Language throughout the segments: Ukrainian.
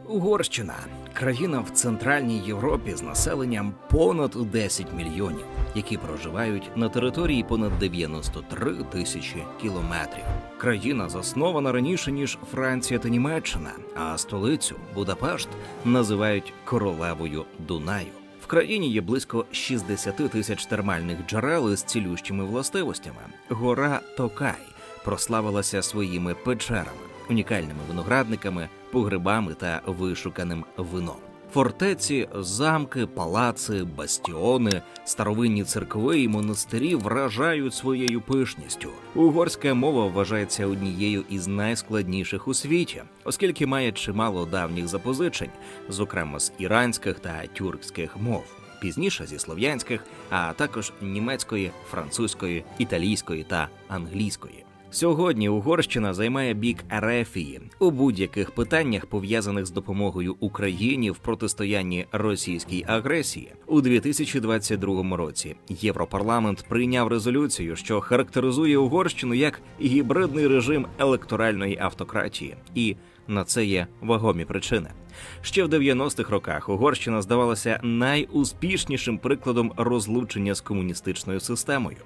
Угорщина – країна в Центральній Європі з населенням понад 10 мільйонів, які проживають на території понад 93 тисячі кілометрів. Країна заснована раніше, ніж Франція та Німеччина, а столицю – Будапешт – називають королевою Дунаю. В країні є близько 60 тисяч термальних джерел із цілющими властивостями. Гора Токай прославилася своїми печерами, унікальними виноградниками, погребами та вишуканим вином. Фортеці, замки, палаци, бастіони, старовинні церкви і монастирі вражають своєю пишністю. Угорська мова вважається однією із найскладніших у світі, оскільки має чимало давніх запозичень, зокрема з іранських та тюркських мов, пізніше зі слов'янських, а також німецької, французької, італійської та англійської. Сьогодні Угорщина займає бік Ерефії у будь-яких питаннях, пов'язаних з допомогою Україні в протистоянні російській агресії. У 2022 році Європарламент прийняв резолюцію, що характеризує Угорщину як гібридний режим електоральної автократії. І на це є вагомі причини. Ще в 90-х роках Угорщина здавалася найуспішнішим прикладом розлучення з комуністичною системою.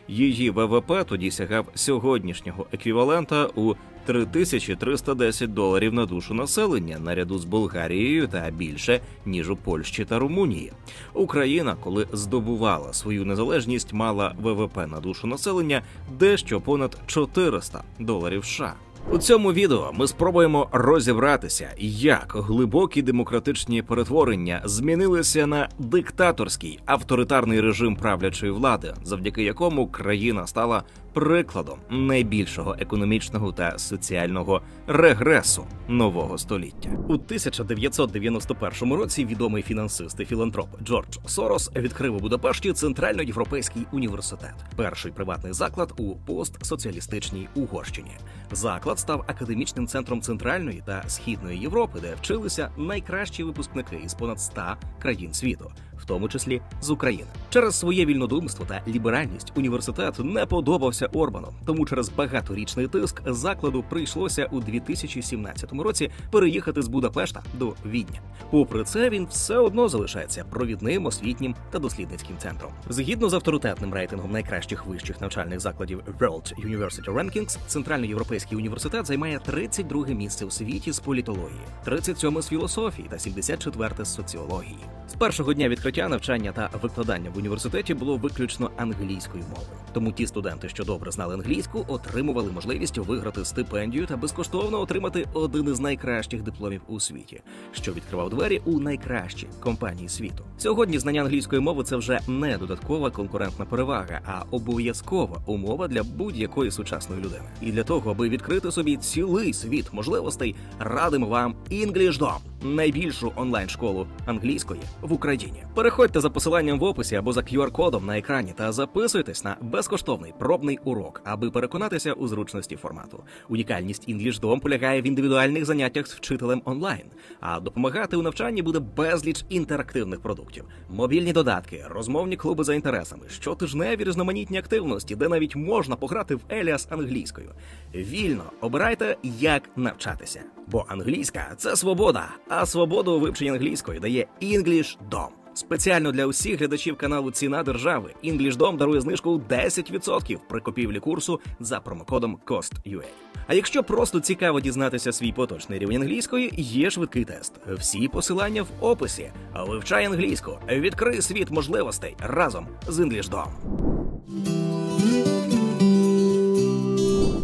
Її ВВП тоді сягав сьогоднішнього еквівалента у $3310 на душу населення, наряду з Болгарією та більше, ніж у Польщі та Румунії. Україна, коли здобувала свою незалежність, мала ВВП на душу населення дещо понад $400 США. У цьому відео ми спробуємо розібратися, як глибокі демократичні перетворення змінилися на диктаторський авторитарний режим правлячої влади, завдяки якому країна стала прикладом найбільшого економічного та соціального регресу нового століття. У 1991 році відомий фінансист і філантроп Джордж Сорос відкрив у Будапешті Центральноєвропейський університет – перший приватний заклад у постсоціалістичній Угорщині. Заклад став академічним центром Центральної та Східної Європи, де вчилися найкращі випускники із понад 100 країн світу, в тому числі з України. Через своє вільнодумство та ліберальність університет не подобався Орбану, тому через багаторічний тиск закладу прийшлося у 2017 році переїхати з Будапешта до Відня. Попри це, він все одно залишається провідним освітнім та дослідницьким центром. Згідно з авторитетним рейтингом найкращих вищих навчальних закладів World University Rankings, Центральноєвропейський університет займає 32-е місце у світі з політології, 37-е з філософії та 74-те з соціології. З першого дня відкриття навчання та викладання в університеті було виключно англійською мовою. Тому ті студенти, що добре знали англійську, отримували можливість виграти стипендію та безкоштовно отримати один із найкращих дипломів у світі, що відкривав двері у найкращі компанії світу. Сьогодні знання англійської мови – це вже не додаткова конкурентна перевага, а обов'язкова умова для будь-якої сучасної людини. І для того, аби відкрити собі цілий світ можливостей, радимо вам EnglishDom – найбільшу онлайн-школу англійської в Україні. Переходьте за посиланням в описі або за QR-кодом на екрані та записуйтесь на безкоштовний пробний урок, аби переконатися у зручності формату. Унікальність EnglishDom полягає в індивідуальних заняттях з вчителем онлайн, а допомагати у навчанні буде безліч інтерактивних продуктів. Мобільні додатки, розмовні клуби за інтересами, щотижневі різноманітні активності, де навіть можна пограти в Еліас англійською. Вільно обирайте, як навчатися. Бо англійська – це свобода, а свободу у вивченні англійської дає EnglishDom. Спеціально для усіх глядачів каналу «Ціна держави» EnglishDom дарує знижку 10% при купівлі курсу за промокодом COST.UA. А якщо просто цікаво дізнатися свій поточний рівень англійської, є швидкий тест. Всі посилання в описі. Вивчай англійську, відкрий світ можливостей разом з EnglishDom.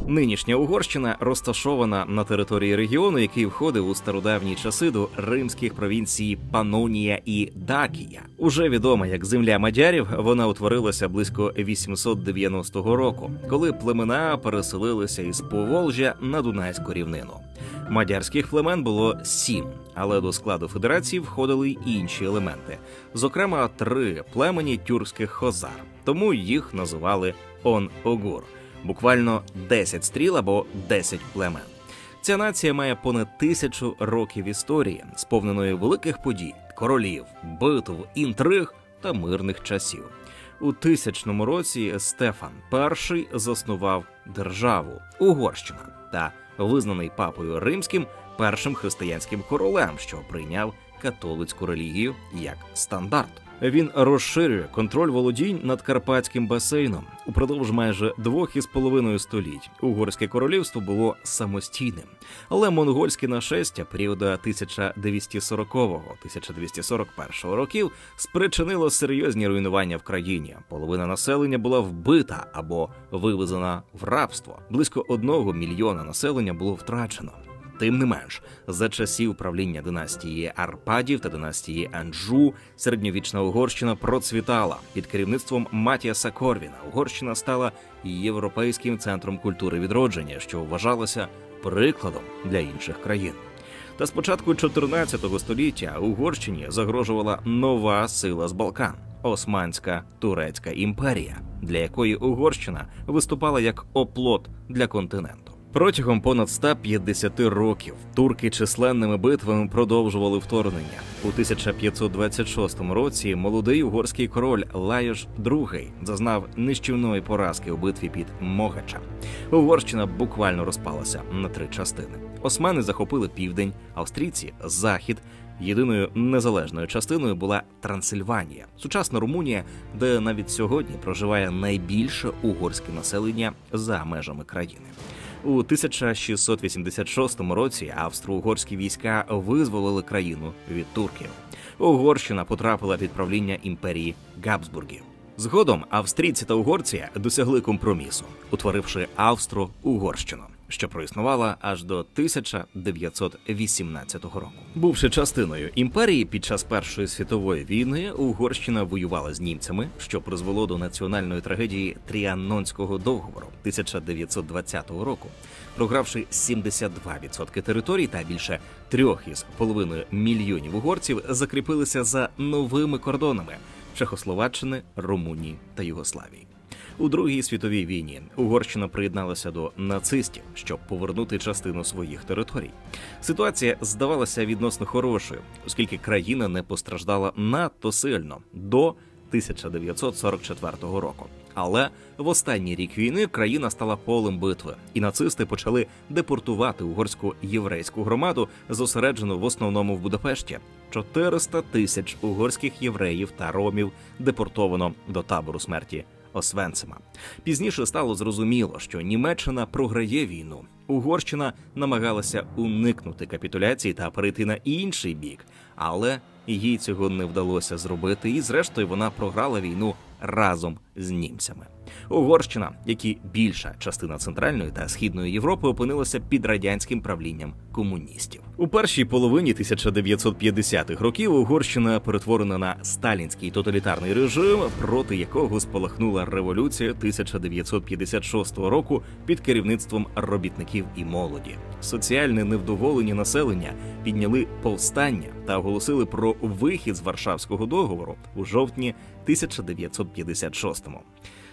Нинішня Угорщина розташована на території регіону, який входив у стародавні часи до римських провінцій Панонія і Дакія. Уже відома як земля мадярів, вона утворилася близько 890 року, коли племена переселилися із Поволжя на Дунайську рівнину. Мадярських племен було 7, але до складу федерації входили й інші елементи, зокрема 3 племені тюркських хозар, тому їх називали Он-Огур. Буквально 10 стріл або 10 племен. Ця нація має понад 1000 років історії, сповненої великих подій, королів, битв, інтриг та мирних часів. У 1000 році Стефан І заснував державу Угорщина та, визнаний папою римським, першим християнським королем, що прийняв католицьку релігію як стандарт. Він розширює контроль володінь над Карпатським басейном. Упродовж майже 2,5 століть Угорське королівство було самостійним. Але монгольське нашестя періоду 1240-1241 років спричинило серйозні руйнування в країні. Половина населення була вбита або вивезена в рабство. Близько 1 мільйона населення було втрачено. Тим не менш, за часів правління династії Арпадів та династії Анджу середньовічна Угорщина процвітала. Під керівництвом Матіаса Корвіна Угорщина стала європейським центром культури відродження, що вважалося прикладом для інших країн. Та з початку 14 століття Угорщині загрожувала нова сила з Балкан – Османська Турецька імперія, для якої Угорщина виступала як оплот для континенту. Протягом понад 150 років турки численними битвами продовжували вторгнення. У 1526 році молодий угорський король Лajos II зазнав нищівної поразки у битві під Могачем. Угорщина буквально розпалася на 3 частини. Османи захопили південь, австрійці – захід. Єдиною незалежною частиною була Трансильванія, сучасна Румунія, де навіть сьогодні проживає найбільше угорське населення за межами країни. У 1686 році австро-угорські війська визволили країну від турків. Угорщина потрапила під правління імперії Габсбургів. Згодом австрійці та угорці досягли компромісу, утворивши Австро-Угорщину, що проіснувала аж до 1918 року. Бувши частиною імперії під час Першої світової війни, Угорщина воювала з німцями, що призвело до національної трагедії Тріанонського договору 1920 року. Програвши 72% територій та більше 3,5 мільйонів угорців закріпилися за новими кордонами Чехословаччини, Румунії та Югославії. У Другій світовій війні Угорщина приєдналася до нацистів, щоб повернути частину своїх територій. Ситуація здавалася відносно хорошою, оскільки країна не постраждала надто сильно до 1944 року. Але в останній рік війни країна стала полем битви, і нацисти почали депортувати угорську єврейську громаду, зосереджену в основному в Будапешті. 400 тисяч угорських євреїв та ромів депортовано до табору смерті Освенцима. Пізніше стало зрозуміло, що Німеччина програє війну. Угорщина намагалася уникнути капітуляції та перейти на інший бік, але їй цього не вдалося зробити, і зрештою вона програла війну разом з німцями. Угорщина, як і більша частина Центральної та Східної Європи, опинилася під радянським правлінням комуністів. У першій половині 1950-х років Угорщина перетворена на сталінський тоталітарний режим, проти якого спалахнула революція 1956 року під керівництвом робітників і молоді. Соціальне невдоволення населення підняли повстання та оголосили про вихід з Варшавського договору у жовтні 1956-му.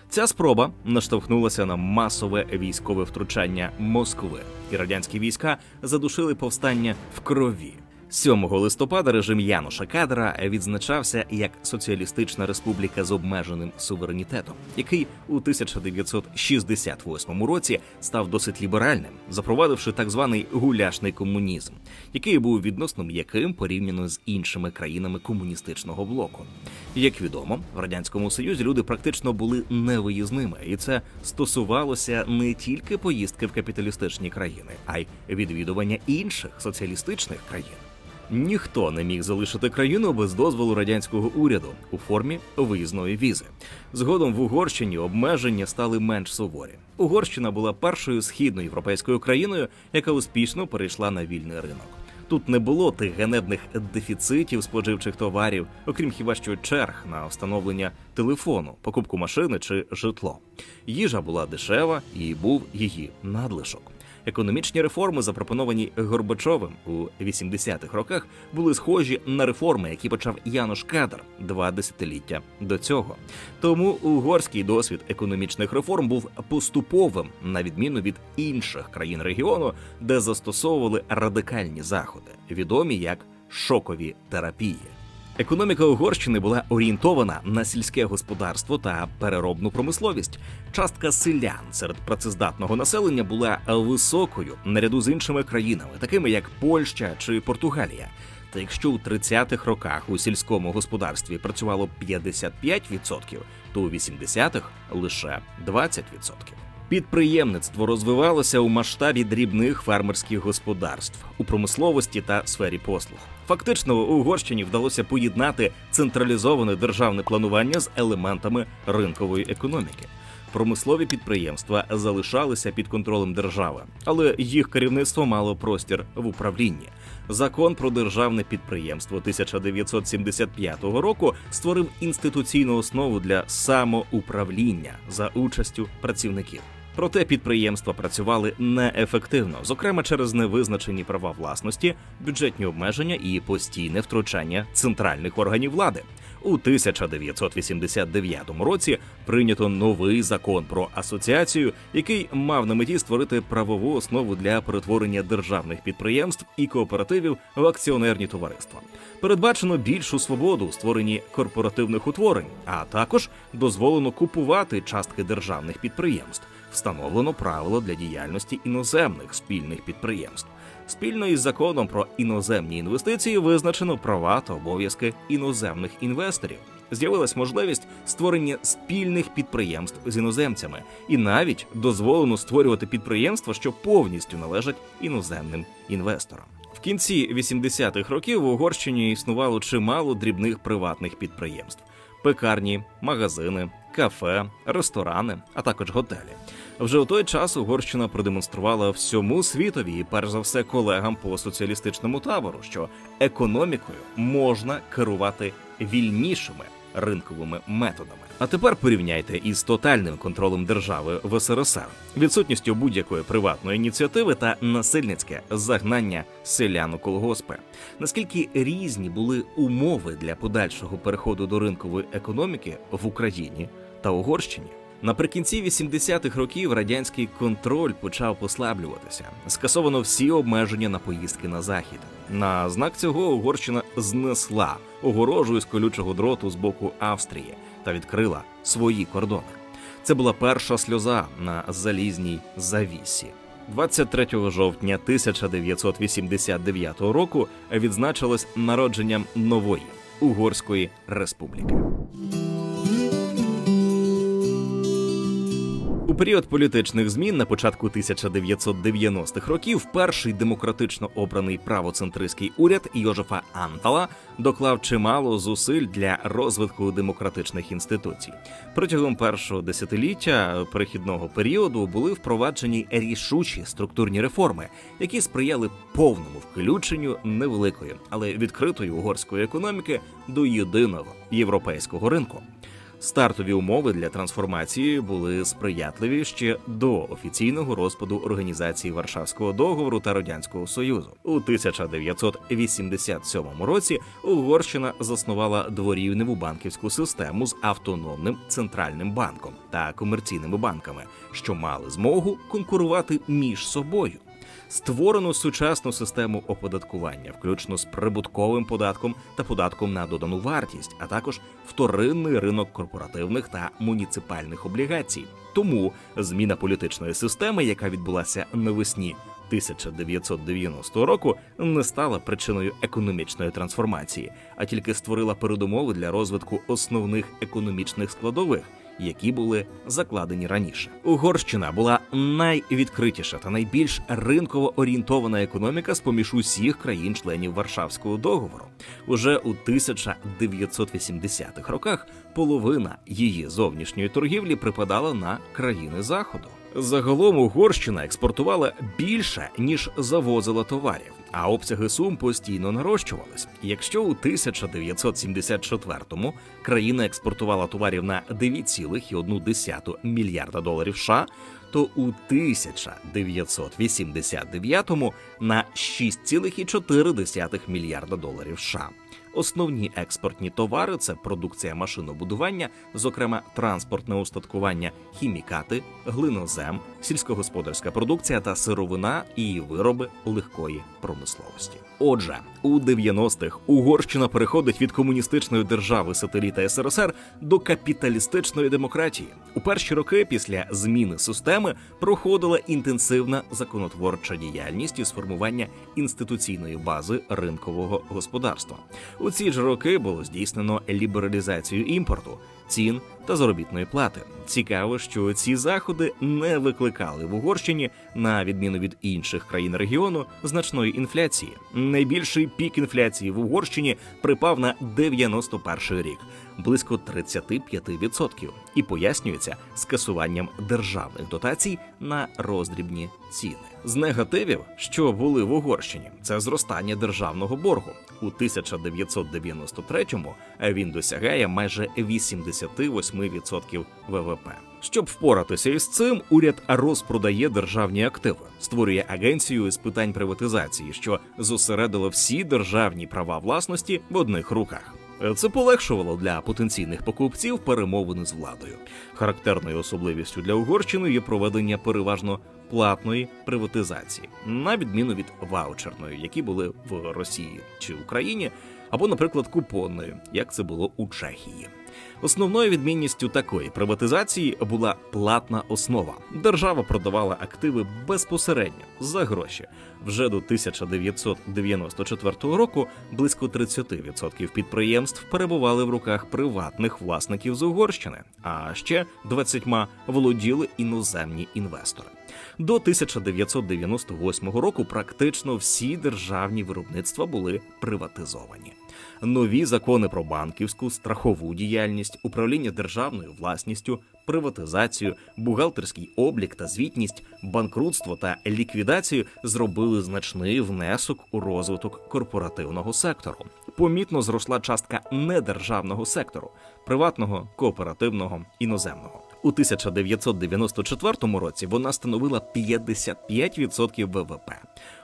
Ця спроба наштовхнулася на масове військове втручання Москви, і радянські війська задушили повстання в крові. 7 листопада режим Януша Кадра відзначався як соціалістична республіка з обмеженим суверенітетом, який у 1968 році став досить ліберальним, запровадивши так званий гуляшний комунізм, який був відносно м'яким порівняно з іншими країнами комуністичного блоку. Як відомо, в Радянському Союзі люди практично були невиїзними, і це стосувалося не тільки поїздки в капіталістичні країни, а й відвідування інших соціалістичних країн. Ніхто не міг залишити країну без дозволу радянського уряду у формі виїзної візи. Згодом в Угорщині обмеження стали менш суворі. Угорщина була першою східноєвропейською країною, яка успішно перейшла на вільний ринок. Тут не було тих ганебних дефіцитів споживчих товарів, окрім хіба що черг на встановлення телефону, покупку машини чи житло. Їжа була дешева і був її надлишок. Економічні реформи, запропоновані Горбачовим у 80-х роках, були схожі на реформи, які почав Януш Кадр 2 десятиліття до цього. Тому угорський досвід економічних реформ був поступовим, на відміну від інших країн регіону, де застосовували радикальні заходи, відомі як шокові терапії. Економіка Угорщини була орієнтована на сільське господарство та переробну промисловість. Частка селян серед працездатного населення була високою наряду з іншими країнами, такими як Польща чи Португалія. Та якщо у 30-х роках у сільському господарстві працювало 55%, то у 80-х – лише 20%. Підприємництво розвивалося у масштабі дрібних фермерських господарств, у промисловості та сфері послуг. Фактично, Угорщині вдалося поєднати централізоване державне планування з елементами ринкової економіки. Промислові підприємства залишалися під контролем держави, але їх керівництво мало простір в управлінні. Закон про державне підприємство 1975 року створив інституційну основу для самоуправління за участю працівників. Проте підприємства працювали неефективно, зокрема через невизначені права власності, бюджетні обмеження і постійне втручання центральних органів влади. У 1989 році прийнято новий закон про асоціацію, який мав на меті створити правову основу для перетворення державних підприємств і кооперативів в акціонерні товариства. Передбачено більшу свободу у створенні корпоративних утворень, а також дозволено купувати частки державних підприємств. Встановлено правило для діяльності іноземних спільних підприємств. Спільно із законом про іноземні інвестиції визначено права та обов'язки іноземних інвесторів. З'явилась можливість створення спільних підприємств з іноземцями. І навіть дозволено створювати підприємства, що повністю належать іноземним інвесторам. В кінці 80-х років в Угорщині існувало чимало дрібних приватних підприємств. Пекарні, магазини, кафе, ресторани, а також готелі. Вже у той час Угорщина продемонструвала всьому світові і, перш за все, колегам по соціалістичному табору, що економікою можна керувати вільнішими ринковими методами. А тепер порівняйте із тотальним контролем держави в СРСР, відсутністю будь-якої приватної ініціативи та насильницьке загнання селян у колгоспи. Наскільки різні були умови для подальшого переходу до ринкової економіки в Україні та Угорщині? Наприкінці 80-х років радянський контроль почав послаблюватися. Скасовано всі обмеження на поїздки на захід. На знак цього Угорщина знесла огорожу із колючого дроту з боку Австрії та відкрила свої кордони. Це була перша сльоза на залізній завісі. 23 жовтня 1989 року відзначилось народженням нової Угорської республіки. У період політичних змін на початку 1990-х років перший демократично обраний правоцентристський уряд Йожефа Антала доклав чимало зусиль для розвитку демократичних інституцій. Протягом першого десятиліття перехідного періоду були впроваджені рішучі структурні реформи, які сприяли повному включенню невеликої, але відкритої угорської економіки до єдиного європейського ринку. Стартові умови для трансформації були сприятливі ще до офіційного розпаду Організації Варшавського договору та Радянського Союзу. У 1987 році Угорщина заснувала дворівневу банківську систему з автономним центральним банком та комерційними банками, що мали змогу конкурувати між собою. Створено сучасну систему оподаткування, включно з прибутковим податком та податком на додану вартість, а також вторинний ринок корпоративних та муніципальних облігацій. Тому зміна політичної системи, яка відбулася навесні 1990 року, не стала причиною економічної трансформації, а тільки створила передумови для розвитку основних економічних складових, які були закладені раніше. Угорщина була найвідкритіша та найбільш ринково орієнтована економіка з-поміж усіх країн-членів Варшавського договору. Уже у 1980-х роках половина її зовнішньої торгівлі припадала на країни Заходу. Загалом Угорщина експортувала більше, ніж завозила товарів, а обсяги сум постійно нарощувались. Якщо у 1974-му країна експортувала товарів на $9,1 мільярда США, то у 1989 на 6,4 мільярда доларів США. Основні експортні товари – це продукція машинобудування, зокрема транспортне устаткування, хімікати, глинозем, сільськогосподарська продукція та сировина і вироби легкої промисловості. Отже, у 90-х Угорщина переходить від комуністичної держави-сателіта СРСР до капіталістичної демократії. У перші роки після зміни системи проходила інтенсивна законотворча діяльність із формування інституційної бази ринкового господарства. У ці ж роки було здійснено лібералізацію імпорту, цін та заробітної плати. Цікаво, що ці заходи не викликали в Угорщині, на відміну від інших країн регіону, значної інфляції. Найбільший пік інфляції в Угорщині припав на 91 рік – близько 35%, і пояснюється скасуванням державних дотацій на роздрібні ціни. З негативів, що були в Угорщині, це зростання державного боргу. У 1993-му він досягає майже 88% ВВП. Щоб впоратися із цим, уряд розпродає державні активи, створює агенцію з питань приватизації, що зосередило всі державні права власності в одних руках. Це полегшувало для потенційних покупців перемовини з владою. Характерною особливістю для Угорщини є проведення переважно платної приватизації, на відміну від ваучерної, які були в Росії чи Україні, або, наприклад, купонної, як це було у Чехії. Основною відмінністю такої приватизації була платна основа. Держава продавала активи безпосередньо, за гроші. Вже до 1994 року близько 30% підприємств перебували в руках приватних власників з Угорщини, а ще 20% володіли іноземні інвестори. До 1998 року практично всі державні виробництва були приватизовані. Нові закони про банківську, страхову діяльність, управління державною власністю, приватизацію, бухгалтерський облік та звітність, банкрутство та ліквідацію зробили значний внесок у розвиток корпоративного сектору. Помітно зросла частка недержавного сектору – приватного, кооперативного, іноземного. У 1994 році вона становила 55% ВВП.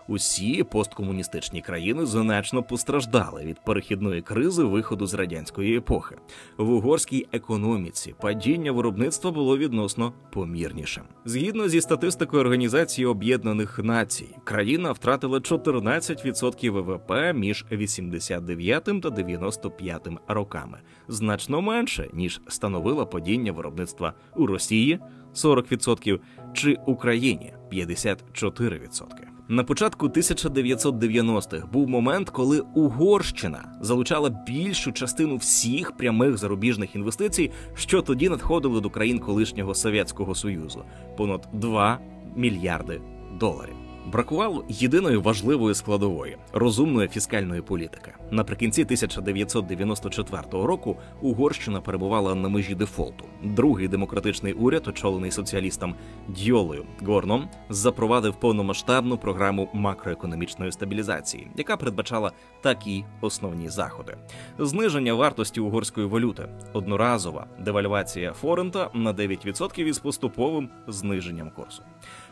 Усі посткомуністичні країни значно постраждали від перехідної кризи виходу з радянської епохи. В угорській економіці падіння виробництва було відносно помірнішим. Згідно зі статистикою Організації Об'єднаних Націй, країна втратила 14% ВВП між 89 та 95 роками. Значно менше, ніж становило падіння виробництва у Росії – 40% чи Україні – 54%. На початку 1990-х був момент, коли Угорщина залучала більшу частину всіх прямих зарубіжних інвестицій, що тоді надходили до країн колишнього Совєтського Союзу – понад 2 мільярди доларів. Бракувало єдиної важливої складової – розумної фіскальної політики. Наприкінці 1994 року Угорщина перебувала на межі дефолту. Другий демократичний уряд, очолений соціалістом Дьолою Горном, запровадив повномасштабну програму макроекономічної стабілізації, яка передбачала такі основні заходи. Зниження вартості угорської валюти, одноразова девальвація форинта на 9% із поступовим зниженням курсу.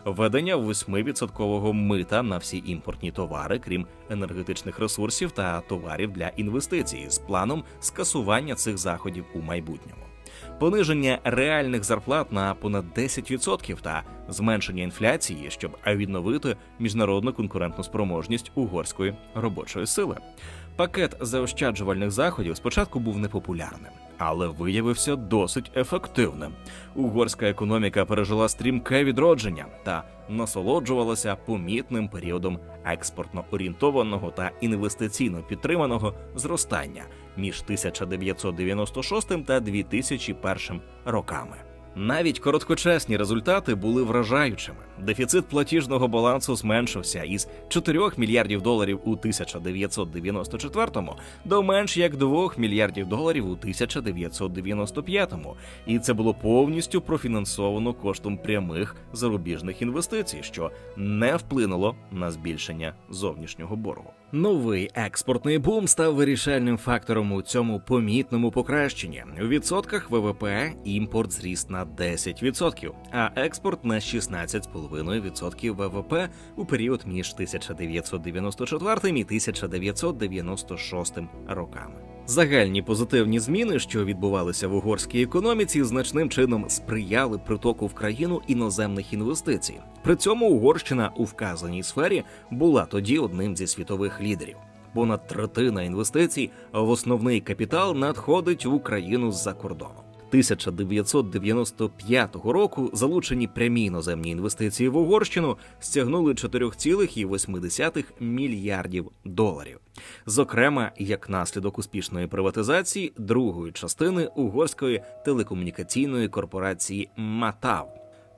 Введення 8% мита на всі імпортні товари, крім енергетичних ресурсів та товарів для інвестицій, з планом скасування цих заходів у майбутньому. Пониження реальних зарплат на понад 10% та зменшення інфляції, щоб відновити міжнародну конкурентну спроможність угорської робочої сили. Пакет заощаджувальних заходів спочатку був непопулярним, але виявився досить ефективним. Угорська економіка пережила стрімке відродження та насолоджувалася помітним періодом експортно-орієнтованого та інвестиційно підтриманого зростання між 1996 та 2001 роками. Навіть короткочасні результати були вражаючими. Дефіцит платіжного балансу зменшився із 4 мільярдів доларів у 1994-му до менш як 2 мільярдів доларів у 1995-му. І це було повністю профінансовано коштом прямих зарубіжних інвестицій, що не вплинуло на збільшення зовнішнього боргу. Новий експортний бум став вирішальним фактором у цьому помітному покращенні. У відсотках ВВП імпорт зріс на 10%, а експорт на 16,5% ВВП у період між 1994 і 1996 роками. Загальні позитивні зміни, що відбувалися в угорській економіці, значним чином сприяли притоку в країну іноземних інвестицій. При цьому Угорщина у вказаній сфері була тоді одним зі світових лідерів. Понад третина інвестицій в основний капітал надходить в Україну з-за кордону. 1995 року залучені прямі іноземні інвестиції в Угорщину стягнули 4,8 мільярдів доларів. Зокрема, як наслідок успішної приватизації другої частини угорської телекомунікаційної корпорації МАТАВ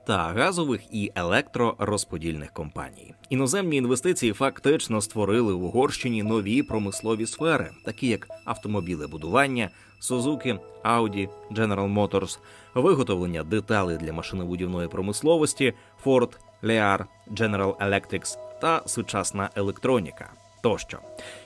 та газових і електророзподільних компаній. Іноземні інвестиції фактично створили в Угорщині нові промислові сфери, такі як автомобілебудування, Suzuki, Audi, General Motors, виготовлення деталей для машинобудівної промисловості, Ford, Lear, General Electric та сучасна електроніка. Тощо.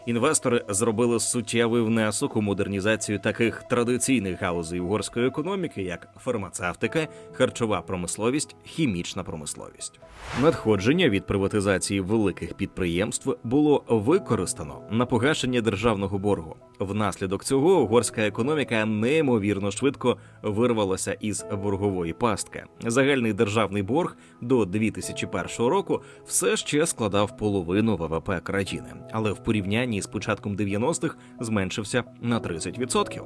Інвестори зробили суттєвий внесок у модернізацію таких традиційних галузей угорської економіки, як фармацевтика, харчова промисловість, хімічна промисловість. Надходження від приватизації великих підприємств було використано на погашення державного боргу. Внаслідок цього угорська економіка неймовірно швидко вирвалася із боргової пастки. Загальний державний борг до 2001 року все ще складав половину ВВП країни, але в порівнянні з початком 90-х зменшився на 30%.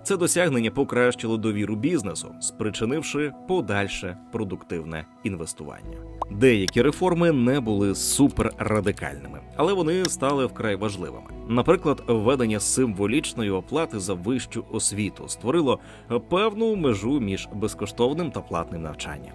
Це досягнення покращило довіру бізнесу, спричинивши подальше продуктивне інвестування. Деякі реформи не були суперрадикальними, але вони стали вкрай важливими. Наприклад, введення символічної оплати за вищу освіту створило певну межу між безкоштовним та платним навчанням.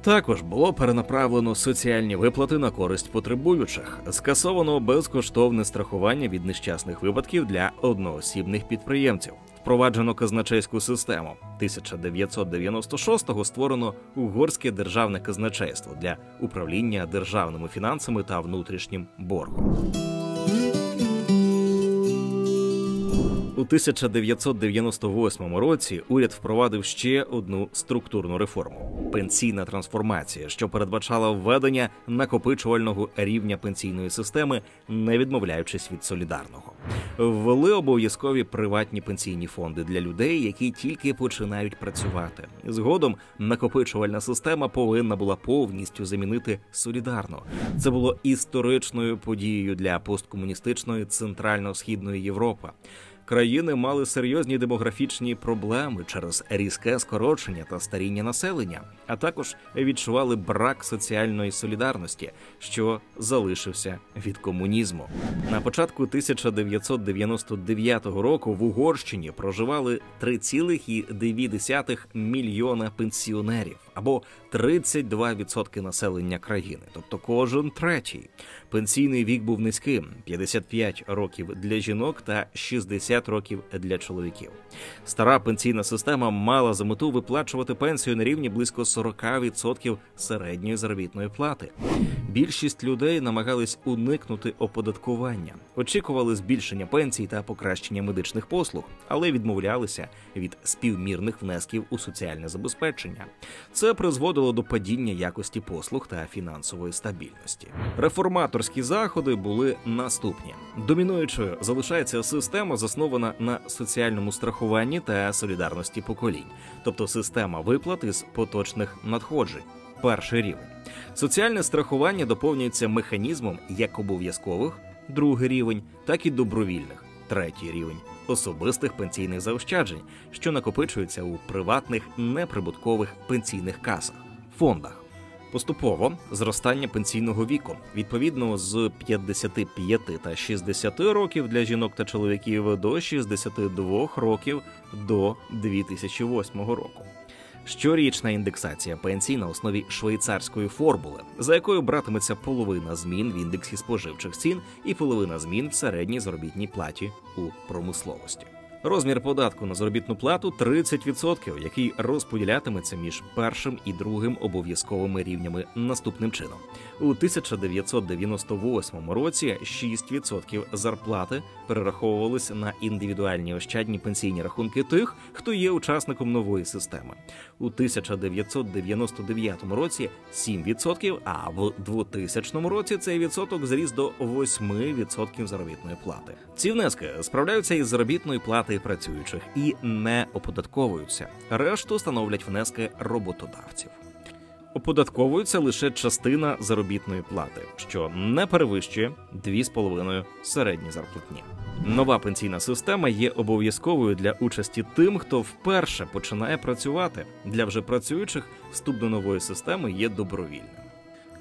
Також було перенаправлено соціальні виплати на користь потребуючих, скасовано безкоштовне страхування від нещасних випадків для одноосібних підприємців, впроваджено казначейську систему. 1996-го створено Угорське державне казначейство для управління державними фінансами та внутрішнім боргом. У 1998 році уряд впровадив ще одну структурну реформу – пенсійна трансформація, що передбачала введення накопичувального рівня пенсійної системи, не відмовляючись від солідарного. Ввели обов'язкові приватні пенсійні фонди для людей, які тільки починають працювати. Згодом накопичувальна система повинна була повністю замінити солідарну. Це було історичною подією для посткомуністичної Центрально-Східної Європи. Країни мали серйозні демографічні проблеми через різке скорочення та старіння населення, а також відчували брак соціальної солідарності, що залишився від комунізму. На початку 1999 року в Угорщині проживали 3,2 мільйона пенсіонерів, або 32% населення країни, тобто кожен третій. Пенсійний вік був низьким – 55 років для жінок та 60 років для чоловіків. Стара пенсійна система мала за мету виплачувати пенсію на рівні близько 40% середньої заробітної плати. Більшість людей намагались уникнути оподаткування, очікували збільшення пенсій та покращення медичних послуг, але відмовлялися від співмірних внесків у соціальне забезпечення. Це призводило до падіння якості послуг та фінансової стабільності. Реформаторські заходи були наступні. Домінуючою залишається система, заснована на соціальному страхуванні та солідарності поколінь, тобто система виплат із поточних надходжень. Перший рівень. Соціальне страхування доповнюється механізмом як обов'язкових, другий рівень, так і добровільних, третій рівень, особистих пенсійних заощаджень, що накопичуються у приватних неприбуткових пенсійних касах, фондах. Поступово зростання пенсійного віку, відповідно з 55 та 60 років для жінок та чоловіків до 62 років до 2008 року. Щорічна індексація пенсій на основі швейцарської формули, за якою братиметься половина змін в індексі споживчих цін і половина змін в середній заробітній платі у промисловості. Розмір податку на заробітну плату – 30%, який розподілятиметься між першим і другим обов'язковими рівнями наступним чином. У 1998 році 6% зарплати перераховувалися на індивідуальні ощадні пенсійні рахунки тих, хто є учасником нової системи. У 1999 році 7%, а в 2000 році цей відсоток зріс до 8% заробітної плати. Ці внески справляються із заробітної плати працюючих і не оподатковуються. Решту становлять внески роботодавців. Оподатковується лише частина заробітної плати, що не перевищує 2,5 середні зарплатні. Нова пенсійна система є обов'язковою для участі тим, хто вперше починає працювати. Для вже працюючих вступ до нової системи є добровільним.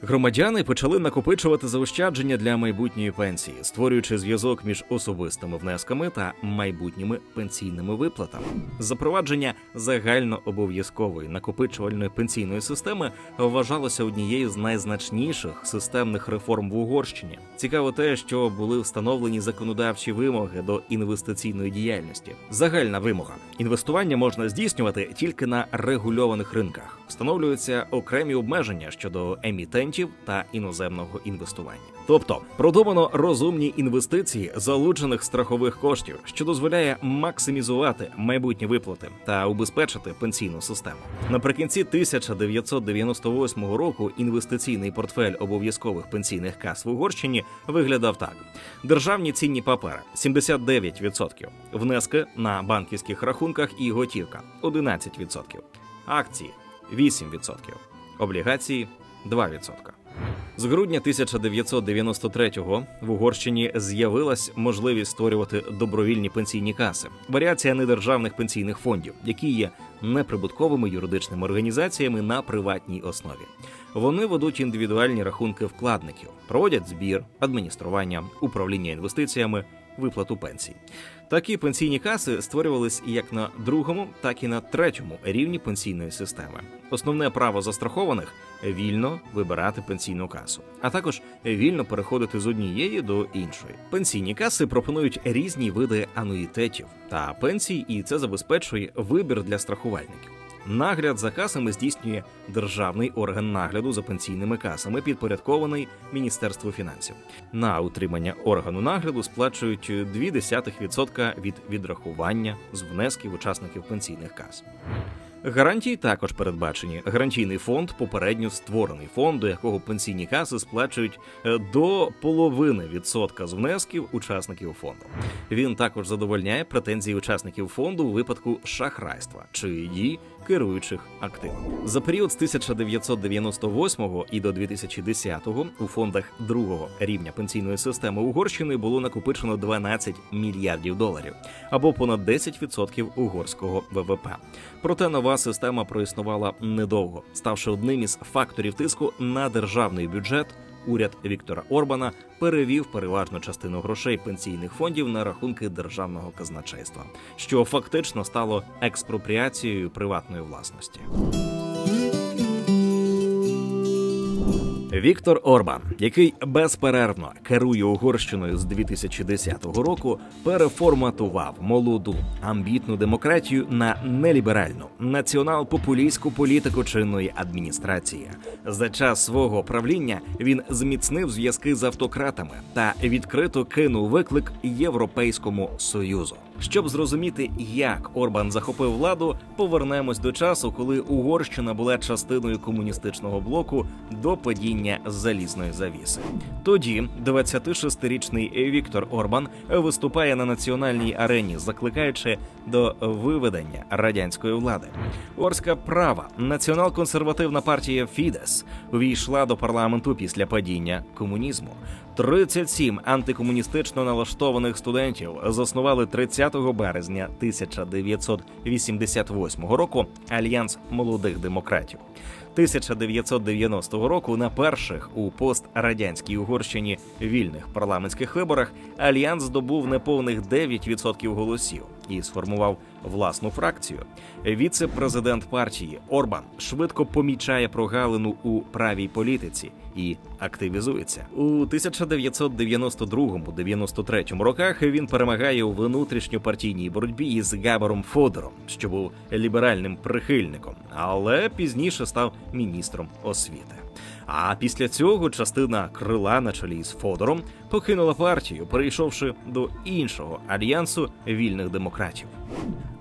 Громадяни почали накопичувати заощадження для майбутньої пенсії, створюючи зв'язок між особистими внесками та майбутніми пенсійними виплатами. Запровадження загальнообов'язкової накопичувальної пенсійної системи вважалося однією з найзначніших системних реформ в Угорщині. Цікаво те, що були встановлені законодавчі вимоги до інвестиційної діяльності. Загальна вимога – інвестування можна здійснювати тільки на регульованих ринках. Встановлюються окремі обмеження щодо емітентів та іноземного інвестування. Тобто, продумано розумні інвестиції залучених страхових коштів, що дозволяє максимізувати майбутні виплати та убезпечити пенсійну систему. Наприкінці 1998 року інвестиційний портфель обов'язкових пенсійних кас в Угорщині виглядав так. Державні цінні папери – 79%, внески на банківських рахунках і готівка – 11%, акції – 8%, облігації – 2%. З грудня 1993-го в Угорщині з'явилась можливість створювати добровільні пенсійні каси, варіація недержавних пенсійних фондів, які є неприбутковими юридичними організаціями на приватній основі. Вони ведуть індивідуальні рахунки вкладників, проводять збір, адміністрування, управління інвестиціями, виплату пенсій. Такі пенсійні каси створювались як на другому, так і на третьому рівні пенсійної системи. Основне право застрахованих – вільно вибирати пенсійну касу, а також вільно переходити з однієї до іншої. Пенсійні каси пропонують різні види ануїтетів та пенсій, і це забезпечує вибір для страхувальників. Нагляд за касами здійснює державний орган нагляду за пенсійними касами, підпорядкований Міністерству фінансів. На утримання органу нагляду сплачують 0,2% від відрахування з внесків учасників пенсійних кас. Гарантії також передбачені. Гарантійний фонд – попередньо створений фонд, до якого пенсійні каси сплачують до 0,5% з внесків учасників фонду. Він також задовольняє претензії учасників фонду у випадку шахрайства чи дій керуючих активами. За період з 1998 і до 2010 у фондах другого рівня пенсійної системи Угорщини було накопичено 12 мільярдів доларів, або понад 10% угорського ВВП. Проте нова система проіснувала недовго, ставши одним із факторів тиску на державний бюджет. Уряд Віктора Орбана перевів переважну частину грошей пенсійних фондів на рахунки державного казначейства, що фактично стало експропріацією приватної власності. Віктор Орбан, який безперервно керує Угорщиною з 2010 року, переформатував молоду, амбітну демократію на неліберальну, націонал-популістську політику чинної адміністрації. За час свого правління він зміцнив зв'язки з автократами та відкрито кинув виклик Європейському Союзу. Щоб зрозуміти, як Орбан захопив владу, повернемось до часу, коли Угорщина була частиною комуністичного блоку до падіння залізної завіси. Тоді 26-річний Віктор Орбан виступає на національній арені, закликаючи до виведення радянської влади. Угорська права, націонал-консервативна партія Фідес, увійшла до парламенту після падіння комунізму. 37 антикомуністично налаштованих студентів заснували 30 березня 1988 року Альянс молодих демократів. 1990 року на перших у пострадянській Угорщині вільних парламентських виборах Альянс здобув неповних 9% голосів і сформував власну фракцію. Віце-президент партії Орбан швидко помічає прогалину у правій політиці і активізується. У 1992-93 роках він перемагає у внутрішньопартійній боротьбі із Габором Фодором, що був ліберальним прихильником, але пізніше став міністром освіти. А після цього частина крила на чолі з Фодором покинула партію, перейшовши до іншого альянсу вільних демократів.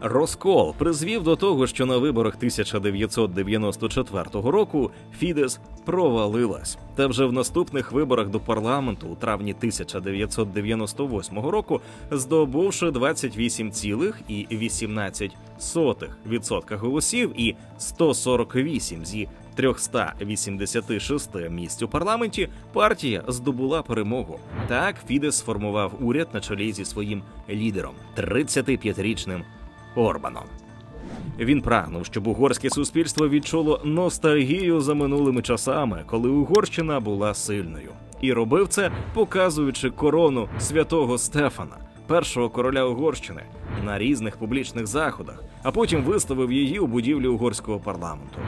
Розкол призвів до того, що на виборах 1994 року Фідес провалилась. Та вже в наступних виборах до парламенту у травні 1998 року, здобувши 28,18% голосів і 148 зі 386 місць у парламенті, партія здобула перемогу. Так Фідес сформував уряд на чолі зі своїм лідером, 35-річним Орбаном. Він прагнув, щоб угорське суспільство відчуло ностальгію за минулими часами, коли Угорщина була сильною. І робив це, показуючи корону святого Стефана, першого короля Угорщини, на різних публічних заходах, а потім виставив її у будівлі угорського парламенту.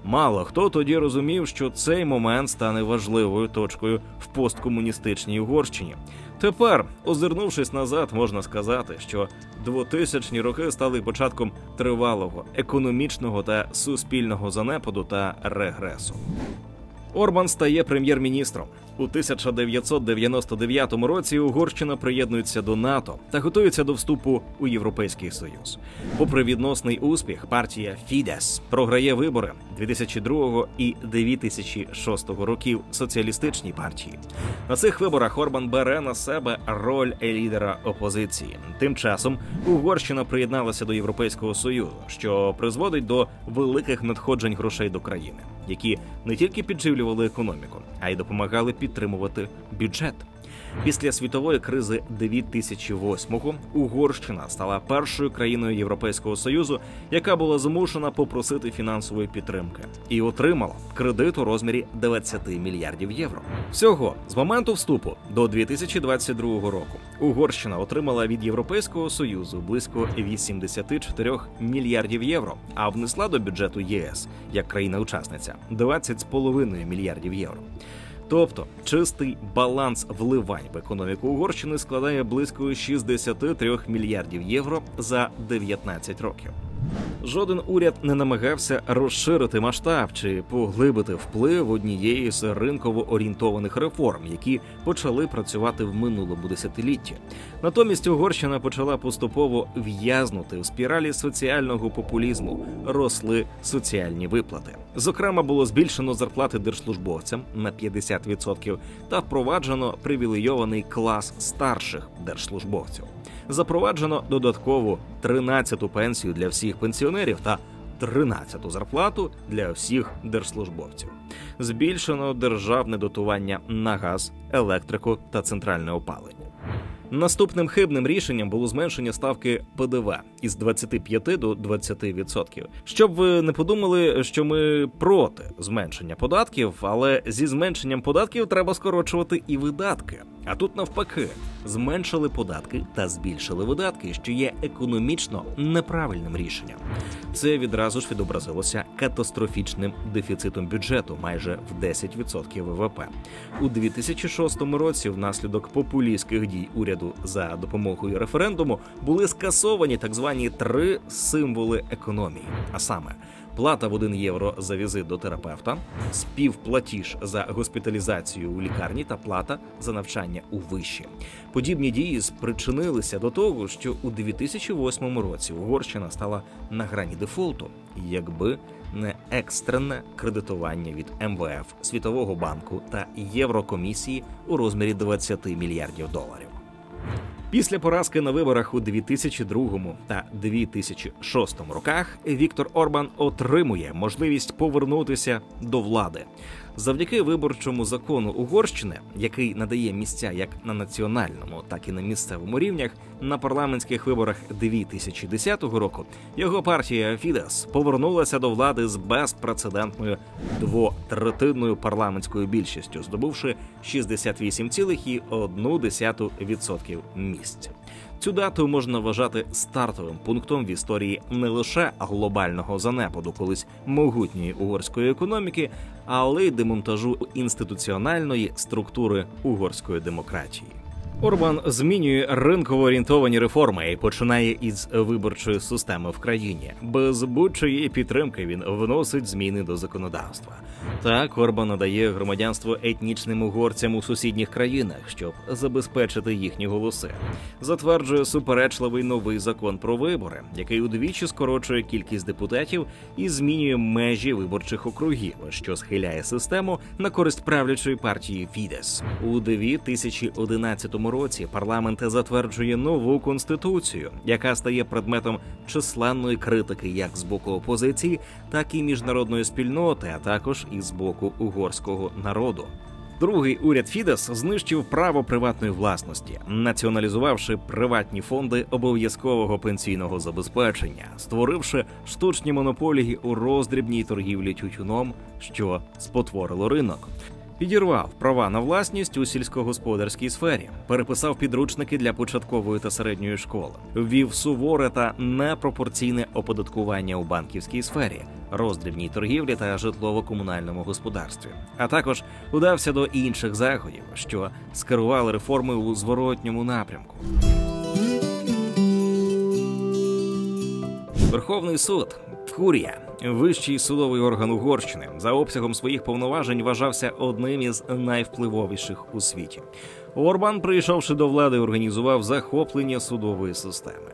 Мало хто тоді розумів, що цей момент стане важливою точкою в посткомуністичній Угорщині. Тепер, озирнувшись назад, можна сказати, що 2000-ні роки стали початком тривалого економічного та суспільного занепаду та регресу. Орбан стає прем'єр-міністром. У 1999 році Угорщина приєднується до НАТО та готується до вступу у Європейський Союз. Попри відносний успіх, партія Фідес програє вибори 2002 і 2006 років соціалістичній партії. На цих виборах Орбан бере на себе роль лідера опозиції. Тим часом Угорщина приєдналася до Європейського Союзу, що призводить до великих надходжень грошей до країни, які не тільки підживлювали економіку, а й допомагали підтримувати бюджет. Після світової кризи 2008-го Угорщина стала першою країною Європейського Союзу, яка була змушена попросити фінансової підтримки і отримала кредит у розмірі 20 мільярдів євро. Всього з моменту вступу до 2022 року Угорщина отримала від Європейського Союзу близько 84 мільярдів євро, а внесла до бюджету ЄС, як країна-учасниця, 20,5 мільярдів євро. Тобто чистий баланс вливань в економіку Угорщини складає близько 63 мільярдів євро за 19 років. Жоден уряд не намагався розширити масштаб чи поглибити вплив однієї з ринково орієнтованих реформ, які почали працювати в минулому десятилітті. Натомість Угорщина почала поступово в'язнути в спіралі соціального популізму, росли соціальні виплати. Зокрема, було збільшено зарплати держслужбовцям на 50% та впроваджено привілейований клас старших держслужбовців. Запроваджено додаткову 13-ту пенсію для всіх пенсіонерів та 13-ту зарплату для всіх держслужбовців. Збільшено державне дотування на газ, електрику та центральне опалення. Наступним хибним рішенням було зменшення ставки ПДВ із 25 до 20%. Щоб ви не подумали, що ми проти зменшення податків, але зі зменшенням податків треба скорочувати і видатки. А тут навпаки, зменшили податки та збільшили видатки, що є економічно неправильним рішенням. Це відразу ж відобразилося катастрофічним дефіцитом бюджету майже в 10% ВВП. У 2006 році внаслідок популістських дій уряду за допомогою референдуму були скасовані так звані 3 символи економії, а саме плата в 1 євро за візит до терапевта, співплатіж за госпіталізацію у лікарні та плата за навчання у виші. Подібні дії спричинилися до того, що у 2008 році Угорщина стала на грані дефолту, якби не екстрене кредитування від МВФ, Світового банку та Єврокомісії у розмірі 20 мільярдів доларів. Після поразки на виборах у 2002 та 2006 роках Віктор Орбан отримує можливість повернутися до влади. Завдяки виборчому закону Угорщини, який надає місця як на національному, так і на місцевому рівнях, на парламентських виборах 2010 року його партія Фідес повернулася до влади з безпрецедентною двотретинною парламентською більшістю, здобувши 68,1% місць. Цю дату можна вважати стартовим пунктом в історії не лише глобального занепаду колись могутньої угорської економіки, але й демонтажу інституціональної структури угорської демократії. Орбан змінює ринково орієнтовані реформи і починає із виборчої системи в країні. Без будь-чиєї підтримки він вносить зміни до законодавства. Так, Орбан надає громадянство етнічним угорцям у сусідніх країнах, щоб забезпечити їхні голоси. Затверджує суперечливий новий закон про вибори, який удвічі скорочує кількість депутатів і змінює межі виборчих округів, що схиляє систему на користь правлячої партії Фідес. У 2011 році парламент затверджує нову конституцію, яка стає предметом численної критики як з боку опозиції, так і міжнародної спільноти, а також і з боку угорського народу. Другий уряд Фідес знищив право приватної власності, націоналізувавши приватні фонди обов'язкового пенсійного забезпечення, створивши штучні монополії у роздрібній торгівлі тютюном, що спотворило ринок. Підірвав права на власність у сільськогосподарській сфері, переписав підручники для початкової та середньої школи, ввів суворе та непропорційне оподаткування у банківській сфері, роздрібній торгівлі та житлово-комунальному господарстві, а також удався до інших заходів, що скерували реформи у зворотньому напрямку. Верховний суд – курія, вищий судовий орган Угорщини, за обсягом своїх повноважень вважався одним із найвпливовіших у світі. Орбан, прийшовши до влади, організував захоплення судової системи.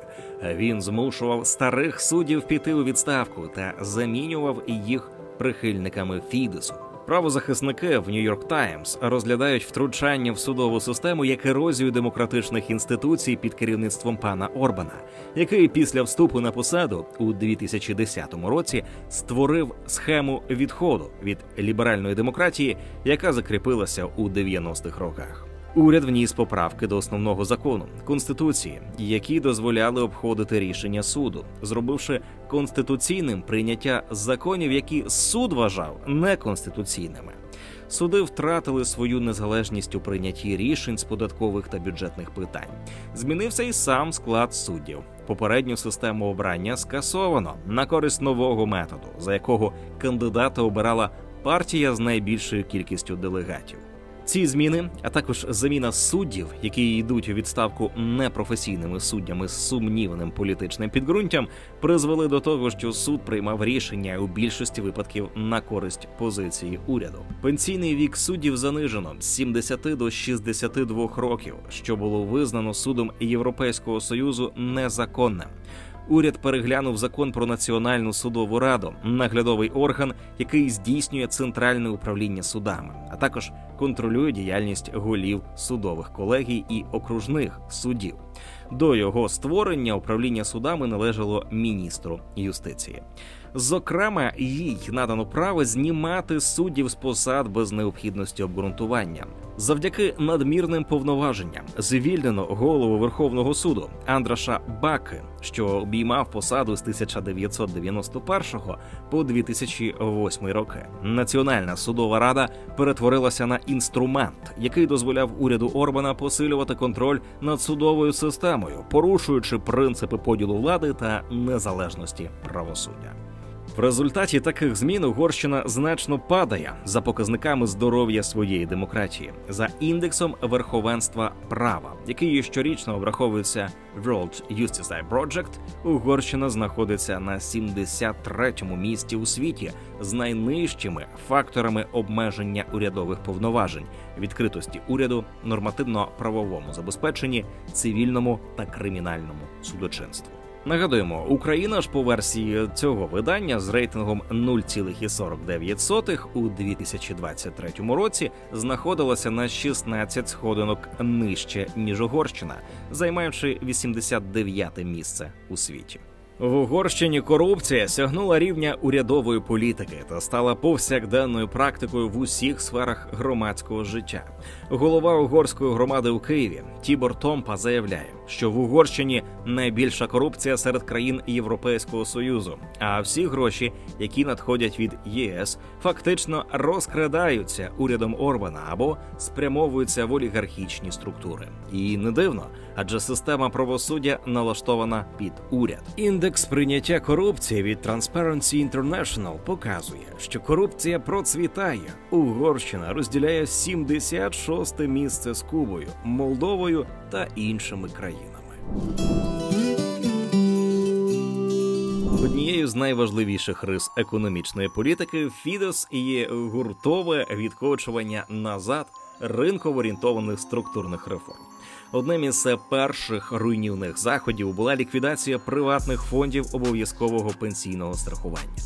Він змушував старих суддів піти у відставку та замінював їх прихильниками Фідесу. Правозахисники в New York Times розглядають втручання в судову систему як ерозію демократичних інституцій під керівництвом пана Орбана, який після вступу на посаду у 2010 році створив схему відходу від ліберальної демократії, яка закріпилася у 90-х роках. Уряд вніс поправки до основного закону – Конституції, які дозволяли обходити рішення суду, зробивши конституційним прийняття законів, які суд вважав неконституційними. Суди втратили свою незалежність у прийнятті рішень з податкових та бюджетних питань. Змінився і сам склад суддів. Попередню систему обрання скасовано на користь нового методу, за якого кандидата обирала партія з найбільшою кількістю делегатів. Ці зміни, а також заміна суддів, які йдуть у відставку непрофесійними суддями з сумнівним політичним підґрунтям, призвели до того, що суд приймав рішення у більшості випадків на користь позиції уряду. Пенсійний вік суддів занижено з 70 до 62 років, що було визнано судом Європейського Союзу незаконним. Уряд переглянув закон про Національну судову раду, наглядовий орган, який здійснює центральне управління судами, а також контролює діяльність голів судових колегій і окружних судів. До його створення управління судами належало міністру юстиції. Зокрема, їй надано право знімати суддів з посад без необхідності обґрунтування. Завдяки надмірним повноваженням звільнено голову Верховного суду Андраша Баки, що обіймав посаду з 1991 по 2008 роки. Національна судова рада перетворилася на інструмент, який дозволяв уряду Орбана посилювати контроль над судовою системою, порушуючи принципи поділу влади та незалежності правосуддя. В результаті таких змін Угорщина значно падає за показниками здоров'я своєї демократії, за індексом верховенства права, який щорічно обраховується World Justice Project. Угорщина знаходиться на 73-му місці у світі з найнижчими факторами обмеження урядових повноважень, відкритості уряду, нормативно-правовому забезпеченні, цивільному та кримінальному судочинству. Нагадуємо, Україна ж по версії цього видання з рейтингом 0,49 у 2023 році знаходилася на 16 сходинок нижче, ніж Угорщина, займаючи 89-те місце у світі. В Угорщині корупція сягнула рівня урядової політики та стала повсякденною практикою в усіх сферах громадського життя. Голова угорської громади у Києві Тібор Томпа заявляє, що в Угорщині найбільша корупція серед країн Європейського Союзу, а всі гроші, які надходять від ЄС, фактично розкрадаються урядом Орбана або спрямовуються в олігархічні структури. І не дивно, адже система правосуддя налаштована під уряд. Індекс прийняття корупції від Transparency International показує, що корупція процвітає. Угорщина розділяє 76-те місце з Кубою, Молдовою та іншими країнами. Однією з найважливіших рис економічної політики Фідес є гуртове відкочування назад ринково-орієнтованих структурних реформ. Одним із перших руйнівних заходів була ліквідація приватних фондів обов'язкового пенсійного страхування.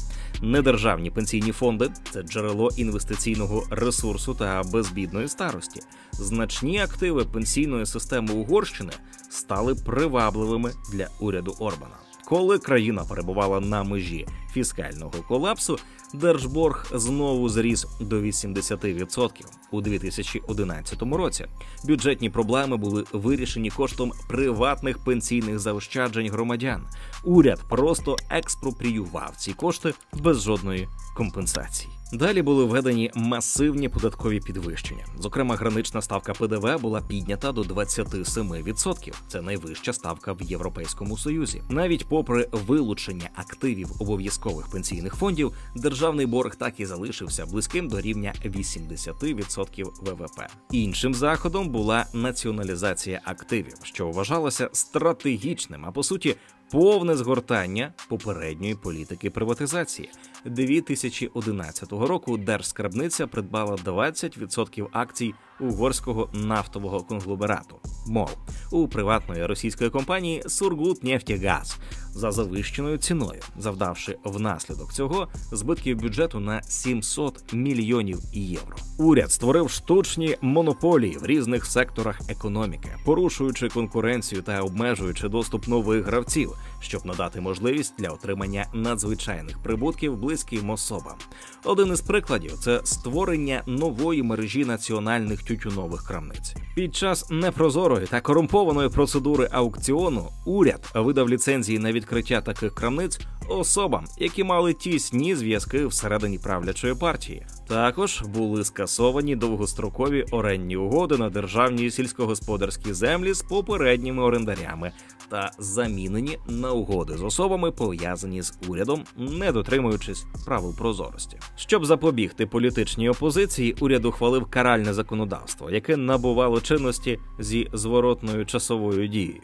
Недержавні пенсійні фонди – це джерело інвестиційного ресурсу та безбідної старості. Значні активи пенсійної системи Угорщини стали привабливими для уряду Орбана. Коли країна перебувала на межі фіскального колапсу, держборг знову зріс до 80% у 2011 році. Бюджетні проблеми були вирішені коштом приватних пенсійних заощаджень громадян. Уряд просто експропріював ці кошти без жодної компенсації. Далі були введені масивні податкові підвищення. Зокрема, гранична ставка ПДВ була піднята до 27%. Це найвища ставка в Європейському Союзі. Навіть попри вилучення активів обов'язкових пенсійних фондів, державний борг так і залишився близьким до рівня 80% ВВП. Іншим заходом була націоналізація активів, що вважалося стратегічним, а по суті, повне згортання попередньої політики приватизації. 2011 року Держскарбниця придбала 20% акцій угорського нафтового конгломерату МОЛ у приватної російської компанії «Сургутнефтегаз» за завищеною ціною, завдавши внаслідок цього збитків бюджету на 700 мільйонів євро. Уряд створив штучні монополії в різних секторах економіки, порушуючи конкуренцію та обмежуючи доступ нових гравців, щоб надати можливість для отримання надзвичайних прибутків близьким особам. Один із прикладів – це створення нової мережі національних тютюнових крамниць. Під час непрозорої та корумпованої процедури аукціону уряд видав ліцензії на відкриття таких крамниць особам, які мали тісні зв'язки всередині правлячої партії. Також були скасовані довгострокові орендні угоди на державні сільськогосподарські землі з попередніми орендарями та замінені на угоди з особами, пов'язані з урядом, не дотримуючись правил прозорості. Щоб запобігти політичній опозиції, уряд ухвалив каральне законодавство, яке набувало чинності зі зворотною часовою дією.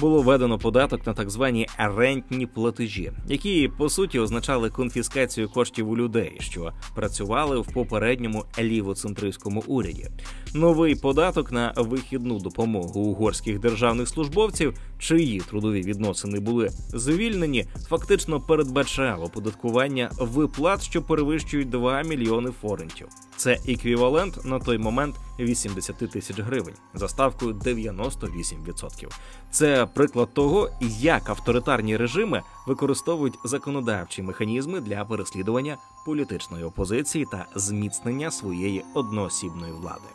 Було введено податок на так звані рентні платежі, які, по суті, означали конфіскацію коштів у людей, що працювали в попередньому лівоцентристському уряді. Новий податок на вихідну допомогу угорських державних службовців, чиї трудові відносини були звільнені, фактично передбачав оподаткування виплат, що перевищують 2 мільйони форинтів. Це еквівалент на той момент 80 тисяч гривень за ставкою 98%. Це приклад того, як авторитарні режими використовують законодавчі механізми для переслідування політичної опозиції та зміцнення своєї одноосібної влади.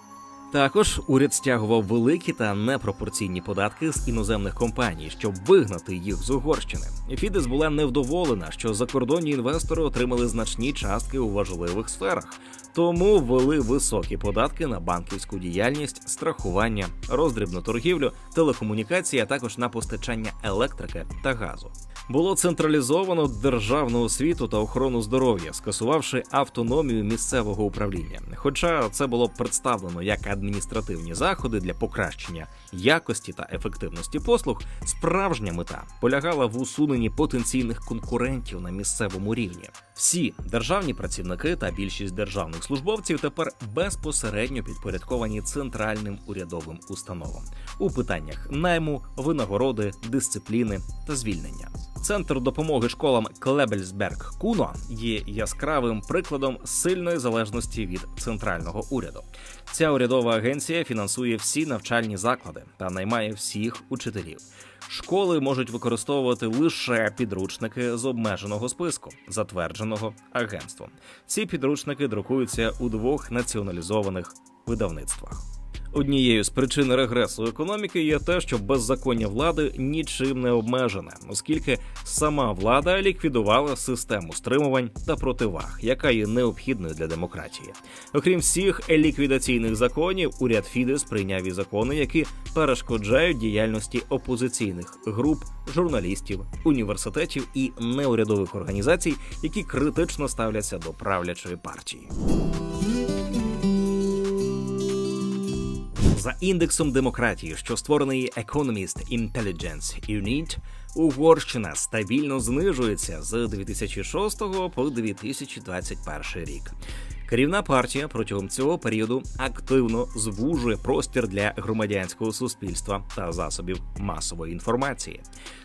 Також уряд стягував великі та непропорційні податки з іноземних компаній, щоб вигнати їх з Угорщини. Фідес була невдоволена, що закордонні інвестори отримали значні частки у важливих сферах, тому ввели високі податки на банківську діяльність, страхування, роздрібну торгівлю, телекомунікації, а також на постачання електрики та газу. Було централізовано державну освіту та охорону здоров'я, скасувавши автономію місцевого управління. Хоча це було представлено як адміністративні заходи для покращення якості та ефективності послуг, справжня мета полягала в усуненні потенційних конкурентів на місцевому рівні. Всі державні працівники та більшість державних службовців тепер безпосередньо підпорядковані центральним урядовим установам у питаннях найму, винагороди, дисципліни та звільнення. Центр допомоги школам Клебельсберг-Куно є яскравим прикладом сильної залежності від центрального уряду. Ця урядова агенція фінансує всі навчальні заклади та наймає всіх учителів. Школи можуть використовувати лише підручники з обмеженого списку, затвердженого агентством. Ці підручники друкуються у 2 націоналізованих видавництвах. Однією з причин регресу економіки є те, що беззаконня влади нічим не обмежене, оскільки сама влада ліквідувала систему стримувань та противаг, яка є необхідною для демократії. Окрім всіх ліквідаційних законів, уряд Фідес прийняв і закони, які перешкоджають діяльності опозиційних груп, журналістів, університетів і неурядових організацій, які критично ставляться до правлячої партії. За індексом демократії, що створений Economist Intelligence Unit, Угорщина стабільно знижується з 2006 по 2021 рік. Керівна партія протягом цього періоду активно звужує простір для громадянського суспільства та засобів масової інформації.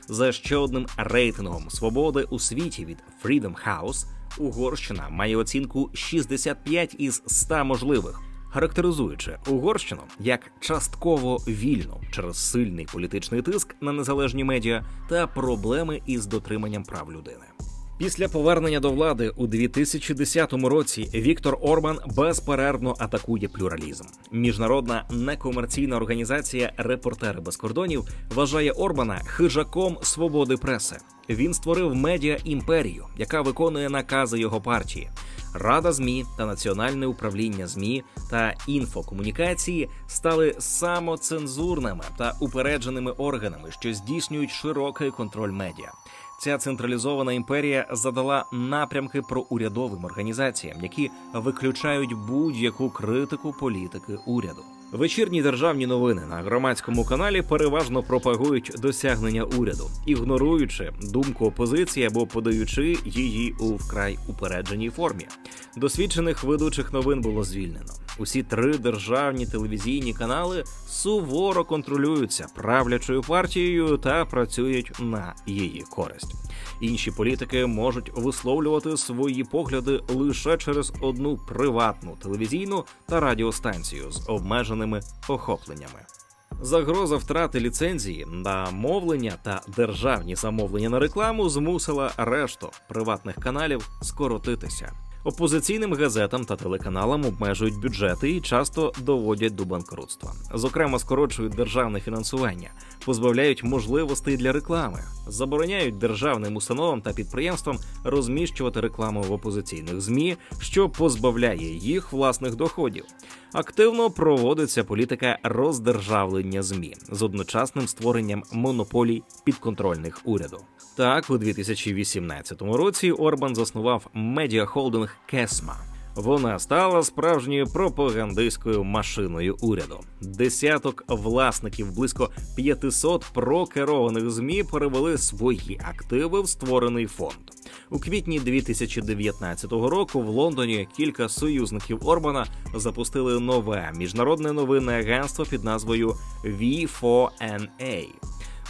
За ще одним рейтингом свободи у світі від Freedom House, Угорщина має оцінку 65 із 100 можливих, характеризуючи Угорщину як частково вільну через сильний політичний тиск на незалежні медіа та проблеми із дотриманням прав людини. Після повернення до влади у 2010 році Віктор Орбан безперервно атакує плюралізм. Міжнародна некомерційна організація «Репортери без кордонів» вважає Орбана хижаком свободи преси. Він створив медіа-імперію, яка виконує накази його партії. Рада ЗМІ та Національне управління ЗМІ та інфокомунікації стали самоцензурними та упередженими органами, що здійснюють широкий контроль медіа. Ця централізована імперія задала напрямки проурядовим організаціям, які виключають будь-яку критику політики уряду. Вечірні державні новини на громадському каналі переважно пропагують досягнення уряду, ігноруючи думку опозиції або подаючи її у вкрай упередженій формі. Досвідчених ведучих новин було звільнено. Усі 3 державні телевізійні канали суворо контролюються правлячою партією та працюють на її користь. Інші політики можуть висловлювати свої погляди лише через одну приватну телевізійну та радіостанцію з обмеженими охопленнями. Загроза втрати ліцензії на мовлення та державні замовлення на рекламу змусила решту приватних каналів скоротитися. Опозиційним газетам та телеканалам обмежують бюджети і часто доводять до банкрутства. Зокрема, скорочують державне фінансування, позбавляють можливостей для реклами, забороняють державним установам та підприємствам розміщувати рекламу в опозиційних ЗМІ, що позбавляє їх власних доходів. Активно проводиться політика роздержавлення ЗМІ з одночасним створенням монополій підконтрольних уряду. Так, у 2018 році Орбан заснував медіахолдинг «Кесма». Вона стала справжньою пропагандистською машиною уряду. Десяток власників близько 500 прокерованих ЗМІ перевели свої активи в створений фонд. У квітні 2019 року в Лондоні кілька союзників Орбана запустили нове міжнародне новинне агентство під назвою V4NA.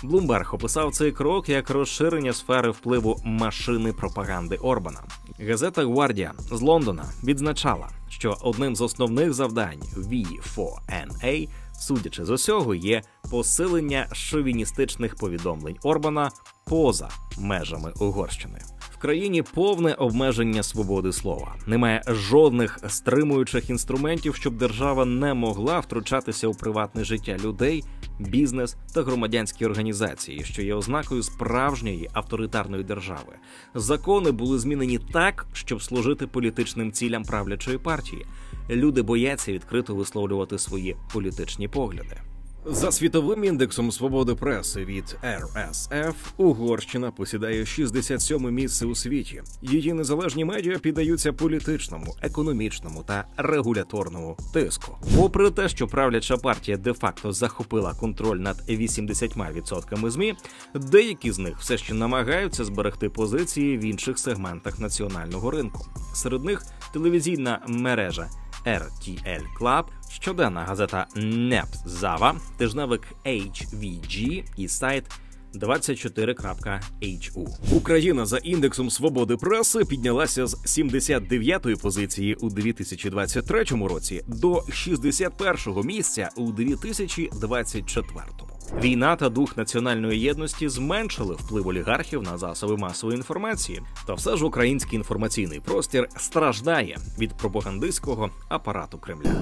Блумберг описав цей крок як розширення сфери впливу машини пропаганди Орбана. Газета «Гвардіан» з Лондона відзначала, що одним з основних завдань V4NA, судячи з усього, є посилення шовіністичних повідомлень Орбана поза межами Угорщини. В країні повне обмеження свободи слова. Немає жодних стримуючих інструментів, щоб держава не могла втручатися у приватне життя людей, бізнес та громадянські організації, що є ознакою справжньої авторитарної держави. Закони були змінені так, щоб служити політичним цілям правлячої партії. Люди бояться відкрито висловлювати свої політичні погляди. За світовим індексом свободи преси від RSF Угорщина посідає 67-ме місце у світі. Її незалежні медіа піддаються політичному, економічному та регуляторному тиску. Попри те, що правляча партія де-факто захопила контроль над 80% ЗМІ, деякі з них все ще намагаються зберегти позиції в інших сегментах національного ринку. Серед них телевізійна мережа RTL Club, щоденна газета Népszava, тижневик HVG і сайт 24.hu. Україна за індексом свободи преси піднялася з 79-ї позиції у 2023 році до 61-го місця у 2024. Війна та дух національної єдності зменшили вплив олігархів на засоби масової інформації. Та все ж український інформаційний простір страждає від пропагандистського апарату Кремля.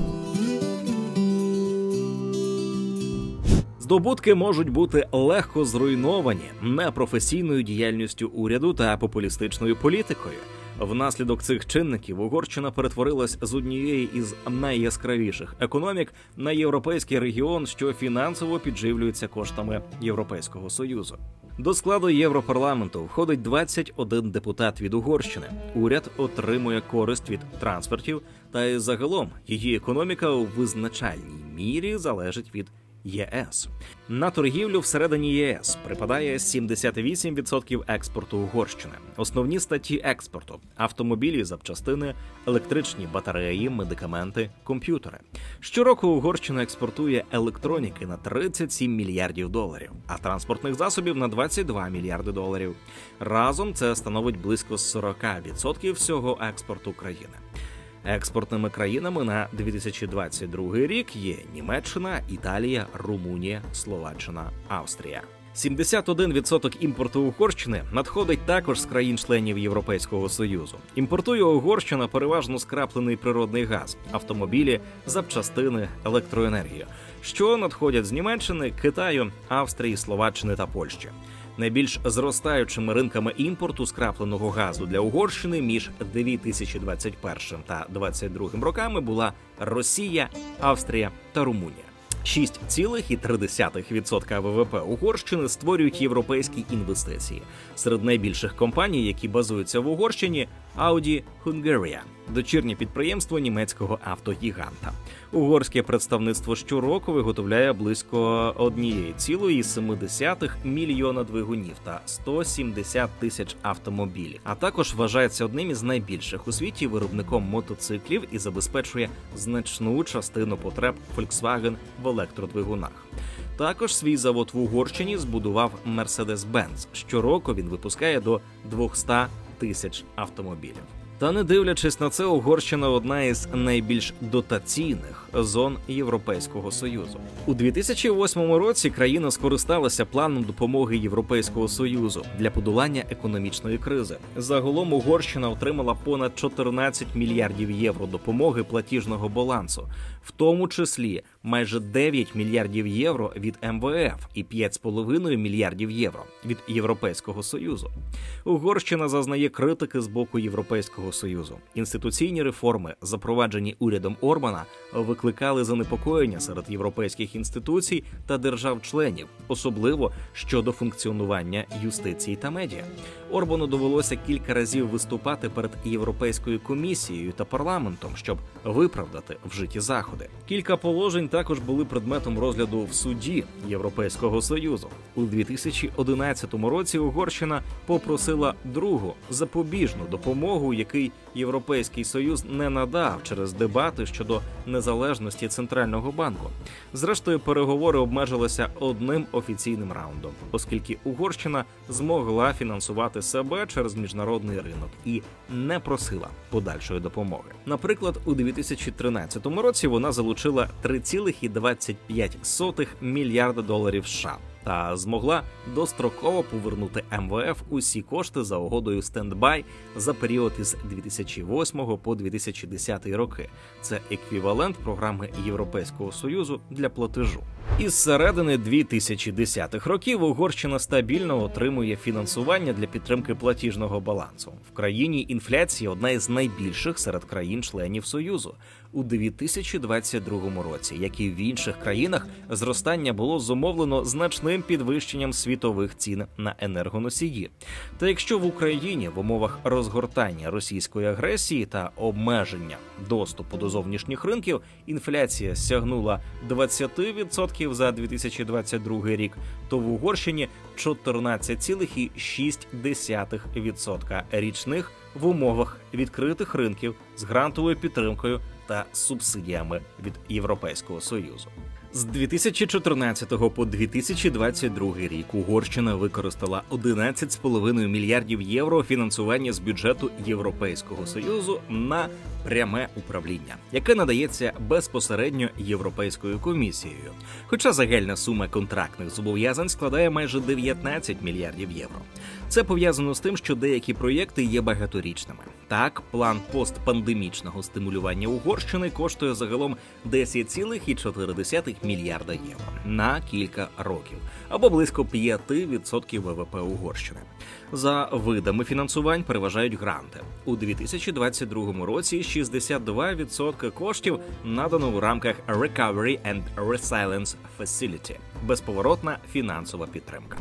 Здобутки можуть бути легко зруйновані непрофесійною діяльністю уряду та популістичною політикою. Внаслідок цих чинників Угорщина перетворилась з однієї із найяскравіших економік на європейський регіон, що фінансово підживлюється коштами Європейського Союзу. До складу Європарламенту входить 21 депутат від Угорщини. Уряд отримує користь від трансфертів, та й загалом її економіка у визначальній мірі залежить від ЄС. На торгівлю всередині ЄС припадає 78% експорту Угорщини. Основні статті експорту – автомобілі, запчастини, електричні батареї, медикаменти, комп'ютери. Щороку Угорщина експортує електроніки на 37 мільярдів доларів, а транспортних засобів на 22 мільярди доларів. Разом це становить близько 40% всього експорту країни. Експортними країнами на 2022 рік є Німеччина, Італія, Румунія, Словаччина, Австрія. 71% імпорту Угорщини надходить також з країн-членів Європейського Союзу. Імпортує Угорщина переважно скраплений природний газ, автомобілі, запчастини, електроенергію, що надходять з Німеччини, Китаю, Австрії, Словаччини та Польщі. Найбільш зростаючими ринками імпорту скрапленого газу для Угорщини між 2021 та 2022 роками була Росія, Австрія та Румунія. 6,3% ВВП Угорщини створюють європейські інвестиції. Серед найбільших компаній, які базуються в Угорщині, Audi Hungarian – дочірнє підприємство німецького автогіганта. Угорське представництво щороку виготовляє близько 1,7 мільйона двигунів та 170 тисяч автомобілів, а також вважається одним із найбільших у світі виробником мотоциклів і забезпечує значну частину потреб Volkswagen в електродвигунах. Також свій завод в Угорщині збудував Mercedes-Benz. Щороку він випускає до 200 тисяч автомобілів. Та не дивлячись на це, Угорщина – одна із найбільш дотаційних зон Європейського Союзу. У 2008 році країна скористалася планом допомоги Європейського Союзу для подолання економічної кризи. Загалом Угорщина отримала понад 14 мільярдів євро допомоги платіжного балансу, в тому числі майже 9 мільярдів євро від МВФ і 5,5 мільярдів євро від Європейського Союзу. Угорщина зазнає критики з боку Європейського Союзу. Інституційні реформи, запроваджені урядом Орбана, викликали занепокоєння серед європейських інституцій та держав-членів, особливо щодо функціонування юстиції та медіа. Орбану довелося кілька разів виступати перед Європейською комісією та парламентом, щоб виправдати вжиті заходи. Кілька положень також були предметом розгляду в суді Європейського Союзу. У 2011 році Угорщина попросила другу запобіжну допомогу, який Європейський Союз не надав через дебати щодо незалежності Центрального банку. Зрештою, переговори обмежилися одним офіційним раундом, оскільки Угорщина змогла фінансувати себе через міжнародний ринок і не просила подальшої допомоги. Наприклад, у 2013 році вона залучила 3,25 мільярда доларів США та змогла достроково повернути МВФ усі кошти за угодою стендбай за період із 2008 по 2010 роки. Це еквівалент програми Європейського Союзу для платежу. Із середини 2010-х років Угорщина стабільно отримує фінансування для підтримки платіжного балансу. В країні інфляція одна із найбільших серед країн-членів Союзу. У 2022 році, як і в інших країнах, зростання було зумовлено значним підвищенням світових цін на енергоносії. Та якщо в Україні в умовах розгортання російської агресії та обмеження доступу до зовнішніх ринків інфляція сягнула 20% за 2022 рік, то в Угорщині 14,6% річних в умовах відкритих ринків з грантовою підтримкою та субсидіями від Європейського Союзу. З 2014 по 2022 рік Угорщина використала 11,5 мільярдів євро фінансування з бюджету Європейського Союзу на пряме управління, яке надається безпосередньо Європейською комісією. Хоча загальна сума контрактних зобов'язань складає майже 19 мільярдів євро. Це пов'язано з тим, що деякі проєкти є багаторічними. Так, план постпандемічного стимулювання Угорщини коштує загалом 10,4 мільярда євро на кілька років, або близько 5% ВВП Угорщини. За видами фінансувань переважають гранти. У 2022 році 62% коштів надано у рамках Recovery and Resilience Facility – безповоротна фінансова підтримка.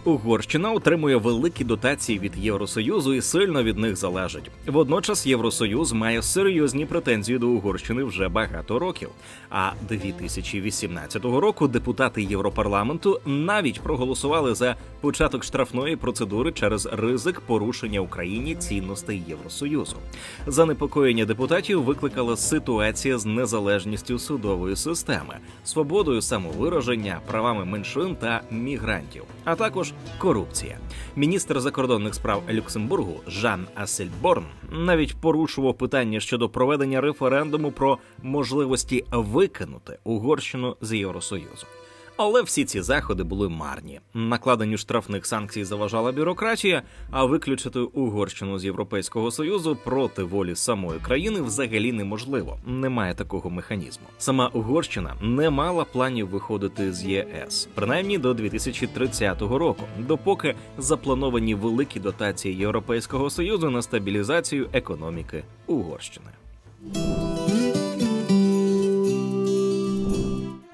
Угорщина отримує великі дотації від Євросоюзу і сильно від них залежить. Водночас Євросоюз має серйозні претензії до Угорщини вже багато років. А 2018 року депутати Європарламенту навіть проголосували за початок штрафної процедури через ризик порушення Україні цінностей Євросоюзу. Занепокоєння депутатів викликала ситуація з незалежністю судової системи, свободою самовираження, правами меншин та мігрантів, а також корупція. Міністр закордонних справ Люксембургу Жан Ассельборн навіть порушував питання щодо проведення референдуму про можливості викинути Угорщину з Євросоюзу. Але всі ці заходи були марні. Накладенню штрафних санкцій заважала бюрократія, а виключити Угорщину з Європейського Союзу проти волі самої країни взагалі неможливо. Немає такого механізму. Сама Угорщина не мала планів виходити з ЄС, принаймні до 2030 року, допоки заплановані великі дотації Європейського Союзу на стабілізацію економіки Угорщини.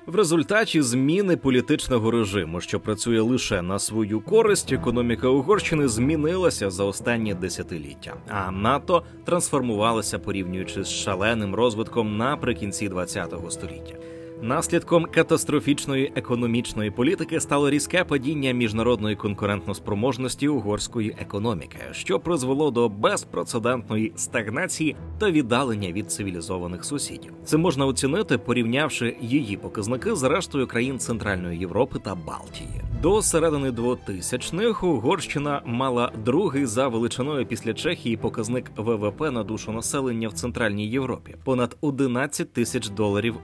В результаті зміни політичного режиму, що працює лише на свою користь, економіка Угорщини змінилася за останні десятиліття, а НАТО трансформувалася, порівнюючи з шаленим розвитком наприкінці ХХ століття. Наслідком катастрофічної економічної політики стало різке падіння міжнародної конкурентноспроможності угорської економіки, що призвело до безпрецедентної стагнації та віддалення від цивілізованих сусідів. Це можна оцінити, порівнявши її показники з рештою країн Центральної Європи та Балтії. До середини 2000-х Угорщина мала другий за величиною після Чехії показник ВВП на душу населення в Центральній Європі – понад $11 тисяч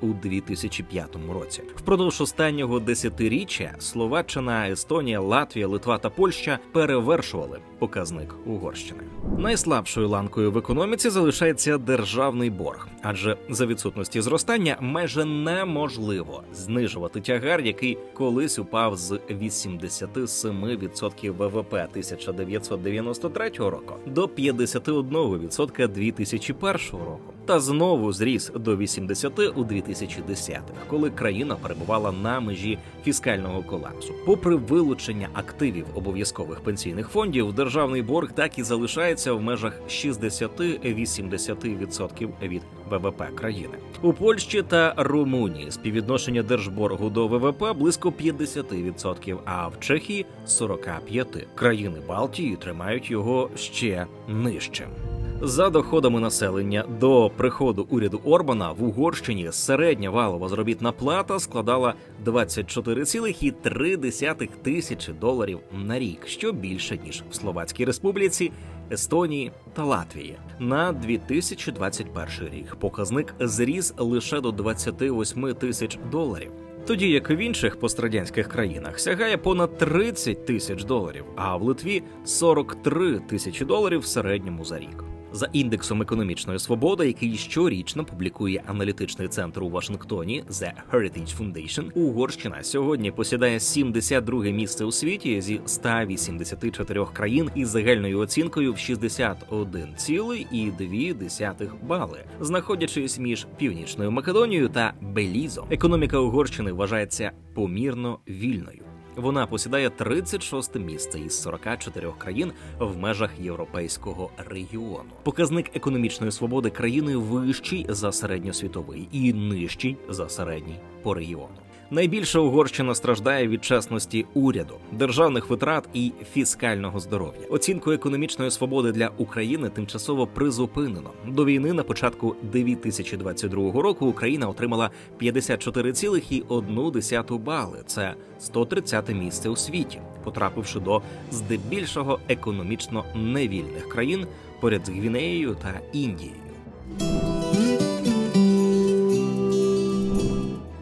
у 2005 році. Впродовж останнього десятиріччя Словаччина, Естонія, Латвія, Литва та Польща перевершували показник Угорщини. Найслабшою ланкою в економіці залишається державний борг, адже за відсутності зростання майже неможливо знижувати тягар, який колись упав з 87% ВВП 1993 року до 51% 2001 року. Та знову зріс до 80% у 2010-х, коли країна перебувала на межі фіскального колапсу. Попри вилучення активів обов'язкових пенсійних фондів, державний борг так і залишається в межах 60-80% від ВВП країни. У Польщі та Румунії співвідношення держборгу до ВВП близько 50%, а в Чехії – 45%. Країни Балтії тримають його ще нижчим. За доходами населення до приходу уряду Орбана в Угорщині середня валова заробітна плата складала $24,3 тисячі на рік, що більше, ніж в Словацькій Республіці, Естонії та Латвії. На 2021 рік показник зріс лише до $28 тисяч. Тоді як в інших пострадянських країнах сягає понад $30 тисяч, а в Литві – $43 тисячі в середньому за рік. За індексом економічної свободи, який щорічно публікує аналітичний центр у Вашингтоні The Heritage Foundation, Угорщина сьогодні посідає 72-ге місце у світі зі 184 країн із загальною оцінкою в 61,2 бали, знаходячись між Північною Македонією та Белізом. Економіка Угорщини вважається помірно вільною. Вона посідає 36-те місце із 44 країн в межах європейського регіону. Показник економічної свободи країни вищий за середньосвітовий і нижчий за середній по регіону. Найбільше Угорщина страждає від чесності уряду, державних витрат і фіскального здоров'я. Оцінку економічної свободи для України тимчасово призупинено. До війни на початку 2022 року Україна отримала 54,1 бали. Це 130-те місце у світі, потрапивши до здебільшого економічно невільних країн поряд з Гвінеєю та Індією.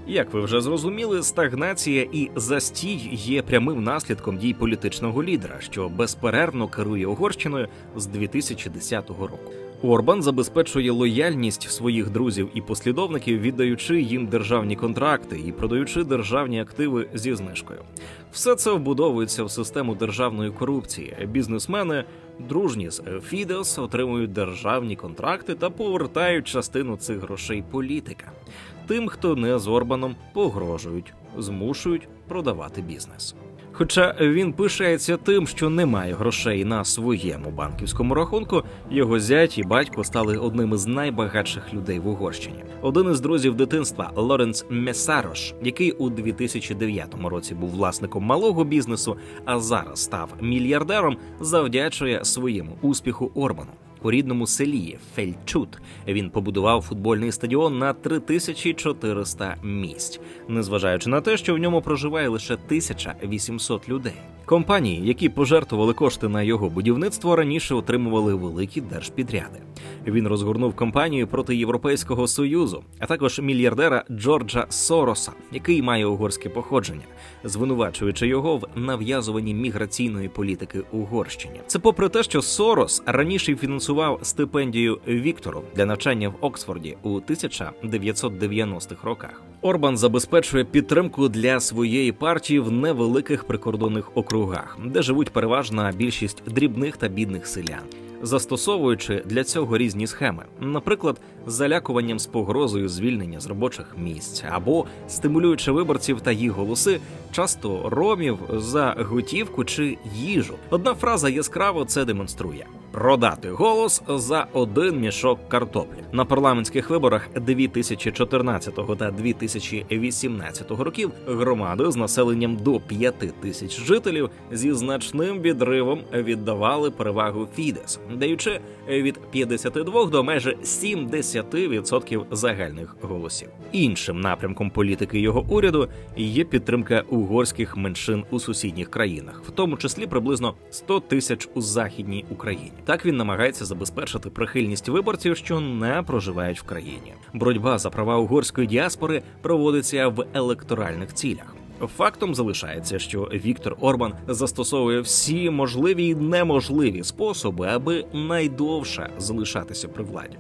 Як ви вже зрозуміли, стагнація і застій є прямим наслідком дій політичного лідера, що безперервно керує Угорщиною з 2010 року. Орбан забезпечує лояльність своїх друзів і послідовників, віддаючи їм державні контракти і продаючи державні активи зі знижкою. Все це вбудовується в систему державної корупції. Бізнесмени, дружні з Фідес, отримують державні контракти та повертають частину цих грошей політикам. Тим, хто не з Орбаном, погрожують, змушують продавати бізнес. Хоча він пишається тим, що не має грошей на своєму банківському рахунку, його зять і батько стали одним із найбагатших людей в Угорщині. Один із друзів дитинства, Лоренц Месарош, який у 2009 році був власником малого бізнесу, а зараз став мільярдером, завдячує своєму успіху Орбану. У рідному селі Фельдшут він побудував футбольний стадіон на 3400 місць, незважаючи на те, що в ньому проживає лише 1800 людей. Компанії, які пожертвували кошти на його будівництво, раніше отримували великі держпідряди. Він розгорнув кампанію проти Європейського Союзу, а також мільярдера Джорджа Сороса, який має угорське походження, звинувачуючи його в нав'язуванні міграційної політики Угорщині. Це попри те, що Сорос раніше фінансував стипендію Віктору для навчання в Оксфорді у 1990-х роках. Орбан забезпечує підтримку для своєї партії в невеликих прикордонних округах, де живуть переважна більшість дрібних та бідних селян, застосовуючи для цього різні схеми, наприклад, залякуванням з погрозою звільнення з робочих місць або стимулюючи виборців та їх голоси, часто ромів, за готівку чи їжу. Одна фраза яскраво це демонструє: продати голос за один мішок картоплі. На парламентських виборах 2014 та 2018 років громади з населенням до 5000 жителів зі значним відривом віддавали перевагу Фідес, даючи від 52 до майже 70% загальних голосів. Іншим напрямком політики його уряду є підтримка угорських меншин у сусідніх країнах, в тому числі приблизно 100 тисяч у Західній Україні. Так він намагається забезпечити прихильність виборців, що не проживають в країні. Боротьба за права угорської діаспори проводиться в електоральних цілях. Фактом залишається, що Віктор Орбан застосовує всі можливі і неможливі способи, аби найдовше залишатися при владі.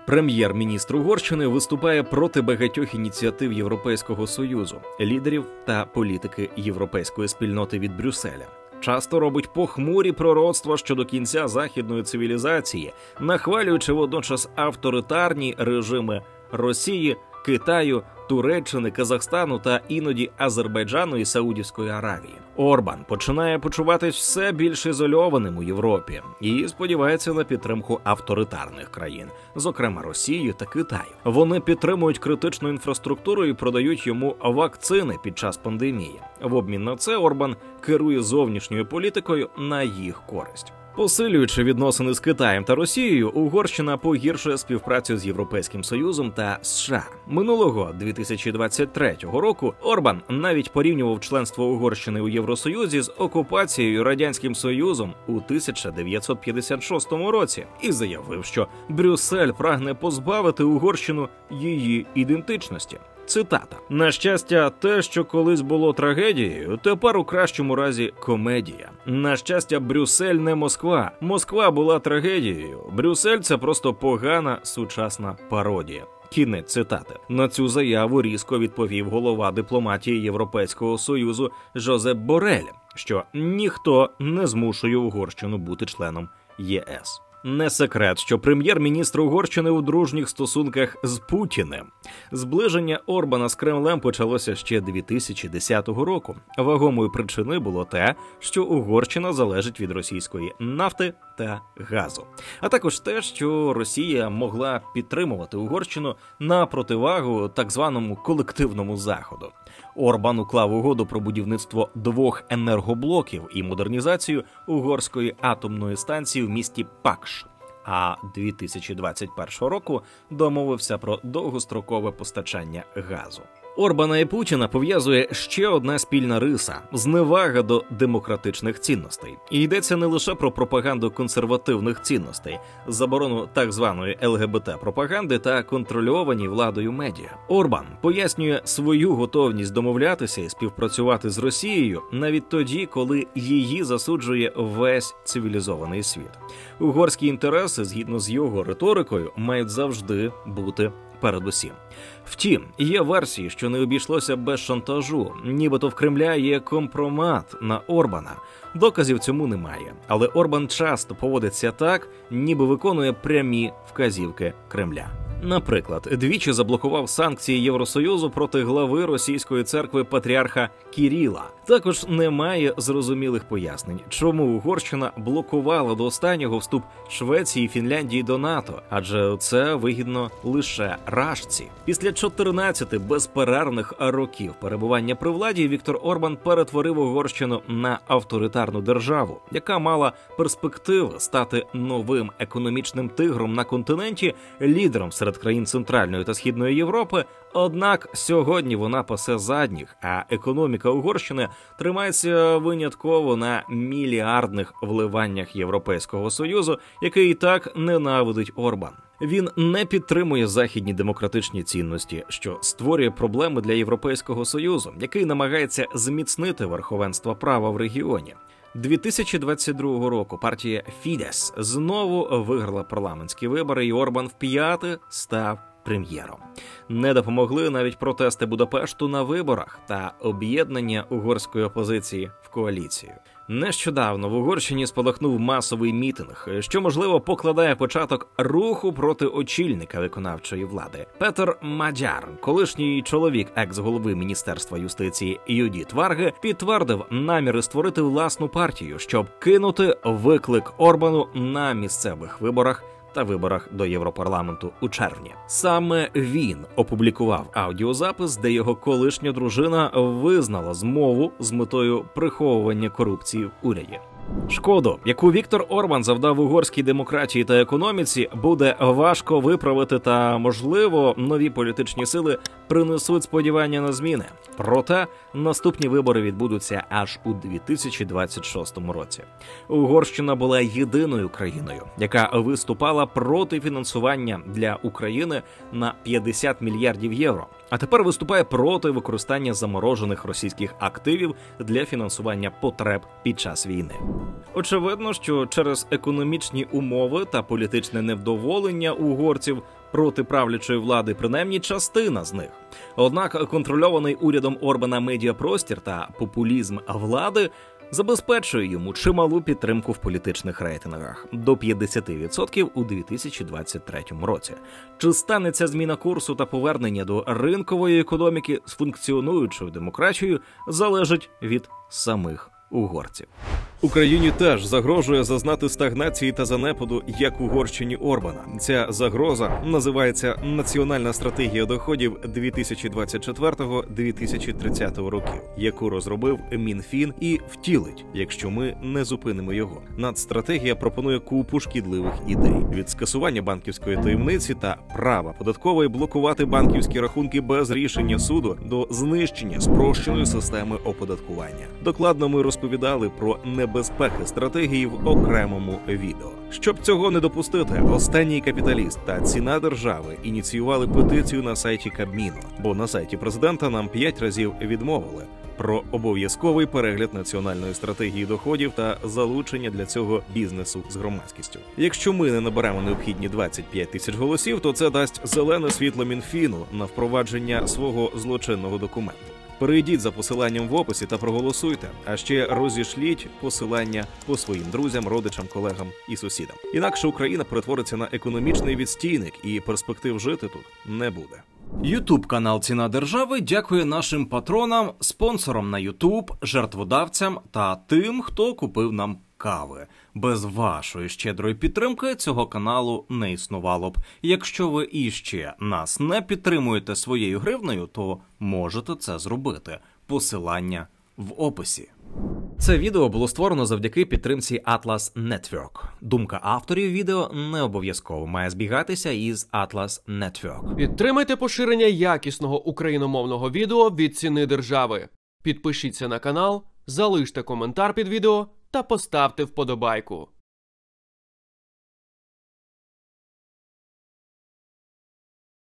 Прем'єр-міністр Угорщини виступає проти багатьох ініціатив Європейського Союзу, лідерів та політики європейської спільноти від Брюсселя. Часто робить похмурі пророцтва щодо кінця західної цивілізації, нахвалюючи водночас авторитарні режими Росії, Китаю, Туреччини, Казахстану та іноді Азербайджану і Саудівської Аравії. Орбан починає почуватись все більш ізольованим у Європі і сподівається на підтримку авторитарних країн, зокрема Росії та Китаю. Вони підтримують критичну інфраструктуру і продають йому вакцини під час пандемії. В обмін на це Орбан керує зовнішньою політикою на їх користь. Посилюючи відносини з Китаєм та Росією, Угорщина погіршує співпрацю з Європейським Союзом та США. Минулого 2023 року Орбан навіть порівнював членство Угорщини у Євросоюзі з окупацією Радянським Союзом у 1956 році і заявив, що Брюссель прагне позбавити Угорщину її ідентичності. Цитата: «На щастя, те, що колись було трагедією, тепер у кращому разі комедія. На щастя, Брюссель не Москва. Москва була трагедією. Брюссель – це просто погана сучасна пародія». Кінець цитати. На цю заяву різко відповів голова дипломатії Європейського Союзу Жозеп Борель, що ніхто не змушує Угорщину бути членом ЄС. Не секрет, що прем'єр-міністр Угорщини у дружніх стосунках з Путіним. Зближення Орбана з Кремлем почалося ще 2010 року. Вагомою причиною було те, що Угорщина залежить від російської нафти та газу. А також те, що Росія могла підтримувати Угорщину на противагу так званому колективному Заходу. Орбан уклав угоду про будівництво 2 енергоблоків і модернізацію угорської атомної станції в місті Пакш. А 2021 року домовився про довгострокове постачання газу. Орбана і Путіна пов'язує ще одна спільна риса – зневага до демократичних цінностей. І йдеться не лише про пропаганду консервативних цінностей, заборону так званої ЛГБТ-пропаганди та контрольовані владою медіа. Орбан пояснює свою готовність домовлятися і співпрацювати з Росією навіть тоді, коли її засуджує весь цивілізований світ. Угорські інтереси, згідно з його риторикою, мають завжди бути передусім. Втім, є версії, що не обійшлося без шантажу, нібито в Кремля є компромат на Орбана. Доказів цьому немає, але Орбан часто поводиться так, ніби виконує прямі вказівки Кремля. Наприклад, двічі заблокував санкції Євросоюзу проти глави російської церкви патріарха Кіріла. Також немає зрозумілих пояснень, чому Угорщина блокувала до останнього вступ Швеції і Фінляндії до НАТО, адже це вигідно лише рашці. Після 14 безперервних років перебування при владі Віктор Орбан перетворив Угорщину на авторитарну державу, яка мала перспективи стати новим економічним тигром на континенті, лідером серед країн Центральної та Східної Європи. Однак сьогодні вона пасе задніх, а економіка Угорщини тримається винятково на мільярдних вливаннях Європейського Союзу, який і так ненавидить Орбан. Він не підтримує західні демократичні цінності, що створює проблеми для Європейського Союзу, який намагається зміцнити верховенство права в регіоні. 2022 року партія Фідес знову виграла парламентські вибори, і Орбан вп'яте став прем'єром. Не допомогли навіть протести Будапешту на виборах та об'єднання угорської опозиції в коаліцію. Нещодавно в Угорщині спалахнув масовий мітинг, що, можливо, покладає початок руху проти очільника виконавчої влади. Петер Мадяр, колишній чоловік екс-голови Міністерства юстиції Юдіт Варги, підтвердив наміри створити власну партію, щоб кинути виклик Орбану на місцевих виборах та виборах до Європарламенту у червні. Саме він опублікував аудіозапис, де його колишня дружина визнала змову з метою приховування корупції в уряді. Шкоду, яку Віктор Орбан завдав угорській демократії та економіці, буде важко виправити, та, можливо, нові політичні сили принесуть сподівання на зміни. Проте наступні вибори відбудуться аж у 2026 році. Угорщина була єдиною країною, яка виступала проти фінансування для України на 50 мільярдів євро, а тепер виступає проти використання заморожених російських активів для фінансування потреб під час війни. Очевидно, що через економічні умови та політичне невдоволення угорців проти правлячої влади принаймні частина з них. Однак контрольований урядом Орбана медіапростір та популізм влади забезпечує йому чималу підтримку в політичних рейтингах – до 50% у 2023 році. Чи станеться зміна курсу та повернення до ринкової економіки з функціонуючою демократією, залежить від самих угорців. Україні теж загрожує зазнати стагнації та занепаду, як Угорщині Орбана. Ця загроза називається «Національна стратегія доходів 2024-2030 років», яку розробив Мінфін і втілить, якщо ми не зупинимо його. Нацстратегія пропонує купу шкідливих ідей – від скасування банківської таємниці та права податкової блокувати банківські рахунки без рішення суду до знищення спрощеної системи оподаткування. Докладно ми розповідали про небезпеки стратегії в окремому відео. Щоб цього не допустити, «Останній капіталіст» та «Ціна держави» ініціювали петицію на сайті Кабміну, бо на сайті президента нам 5 разів відмовили про обов'язковий перегляд національної стратегії доходів та залучення для цього бізнесу з громадськістю. Якщо ми не наберемо необхідні 25 тисяч голосів, то це дасть зелене світло Мінфіну на впровадження свого злочинного документу. Перейдіть за посиланням в описі та проголосуйте, а ще розішліть посилання по своїм друзям, родичам, колегам і сусідам. Інакше Україна перетвориться на економічний відстійник, і перспектив жити тут не буде. Ютуб-канал «Ціна держави» дякує нашим патронам, спонсорам на Ютуб, жертводавцям та тим, хто купив нам кави. Без вашої щедрої підтримки цього каналу не існувало б. Якщо ви іще нас не підтримуєте своєю гривнею, то можете це зробити. Посилання в описі. Це відео було створено завдяки підтримці Atlas Network. Думка авторів відео не обов'язково має збігатися із Atlas Network. Підтримайте поширення якісного україномовного відео від ціни держави. Підпишіться на канал, залиште коментар під відео та поставте вподобайку.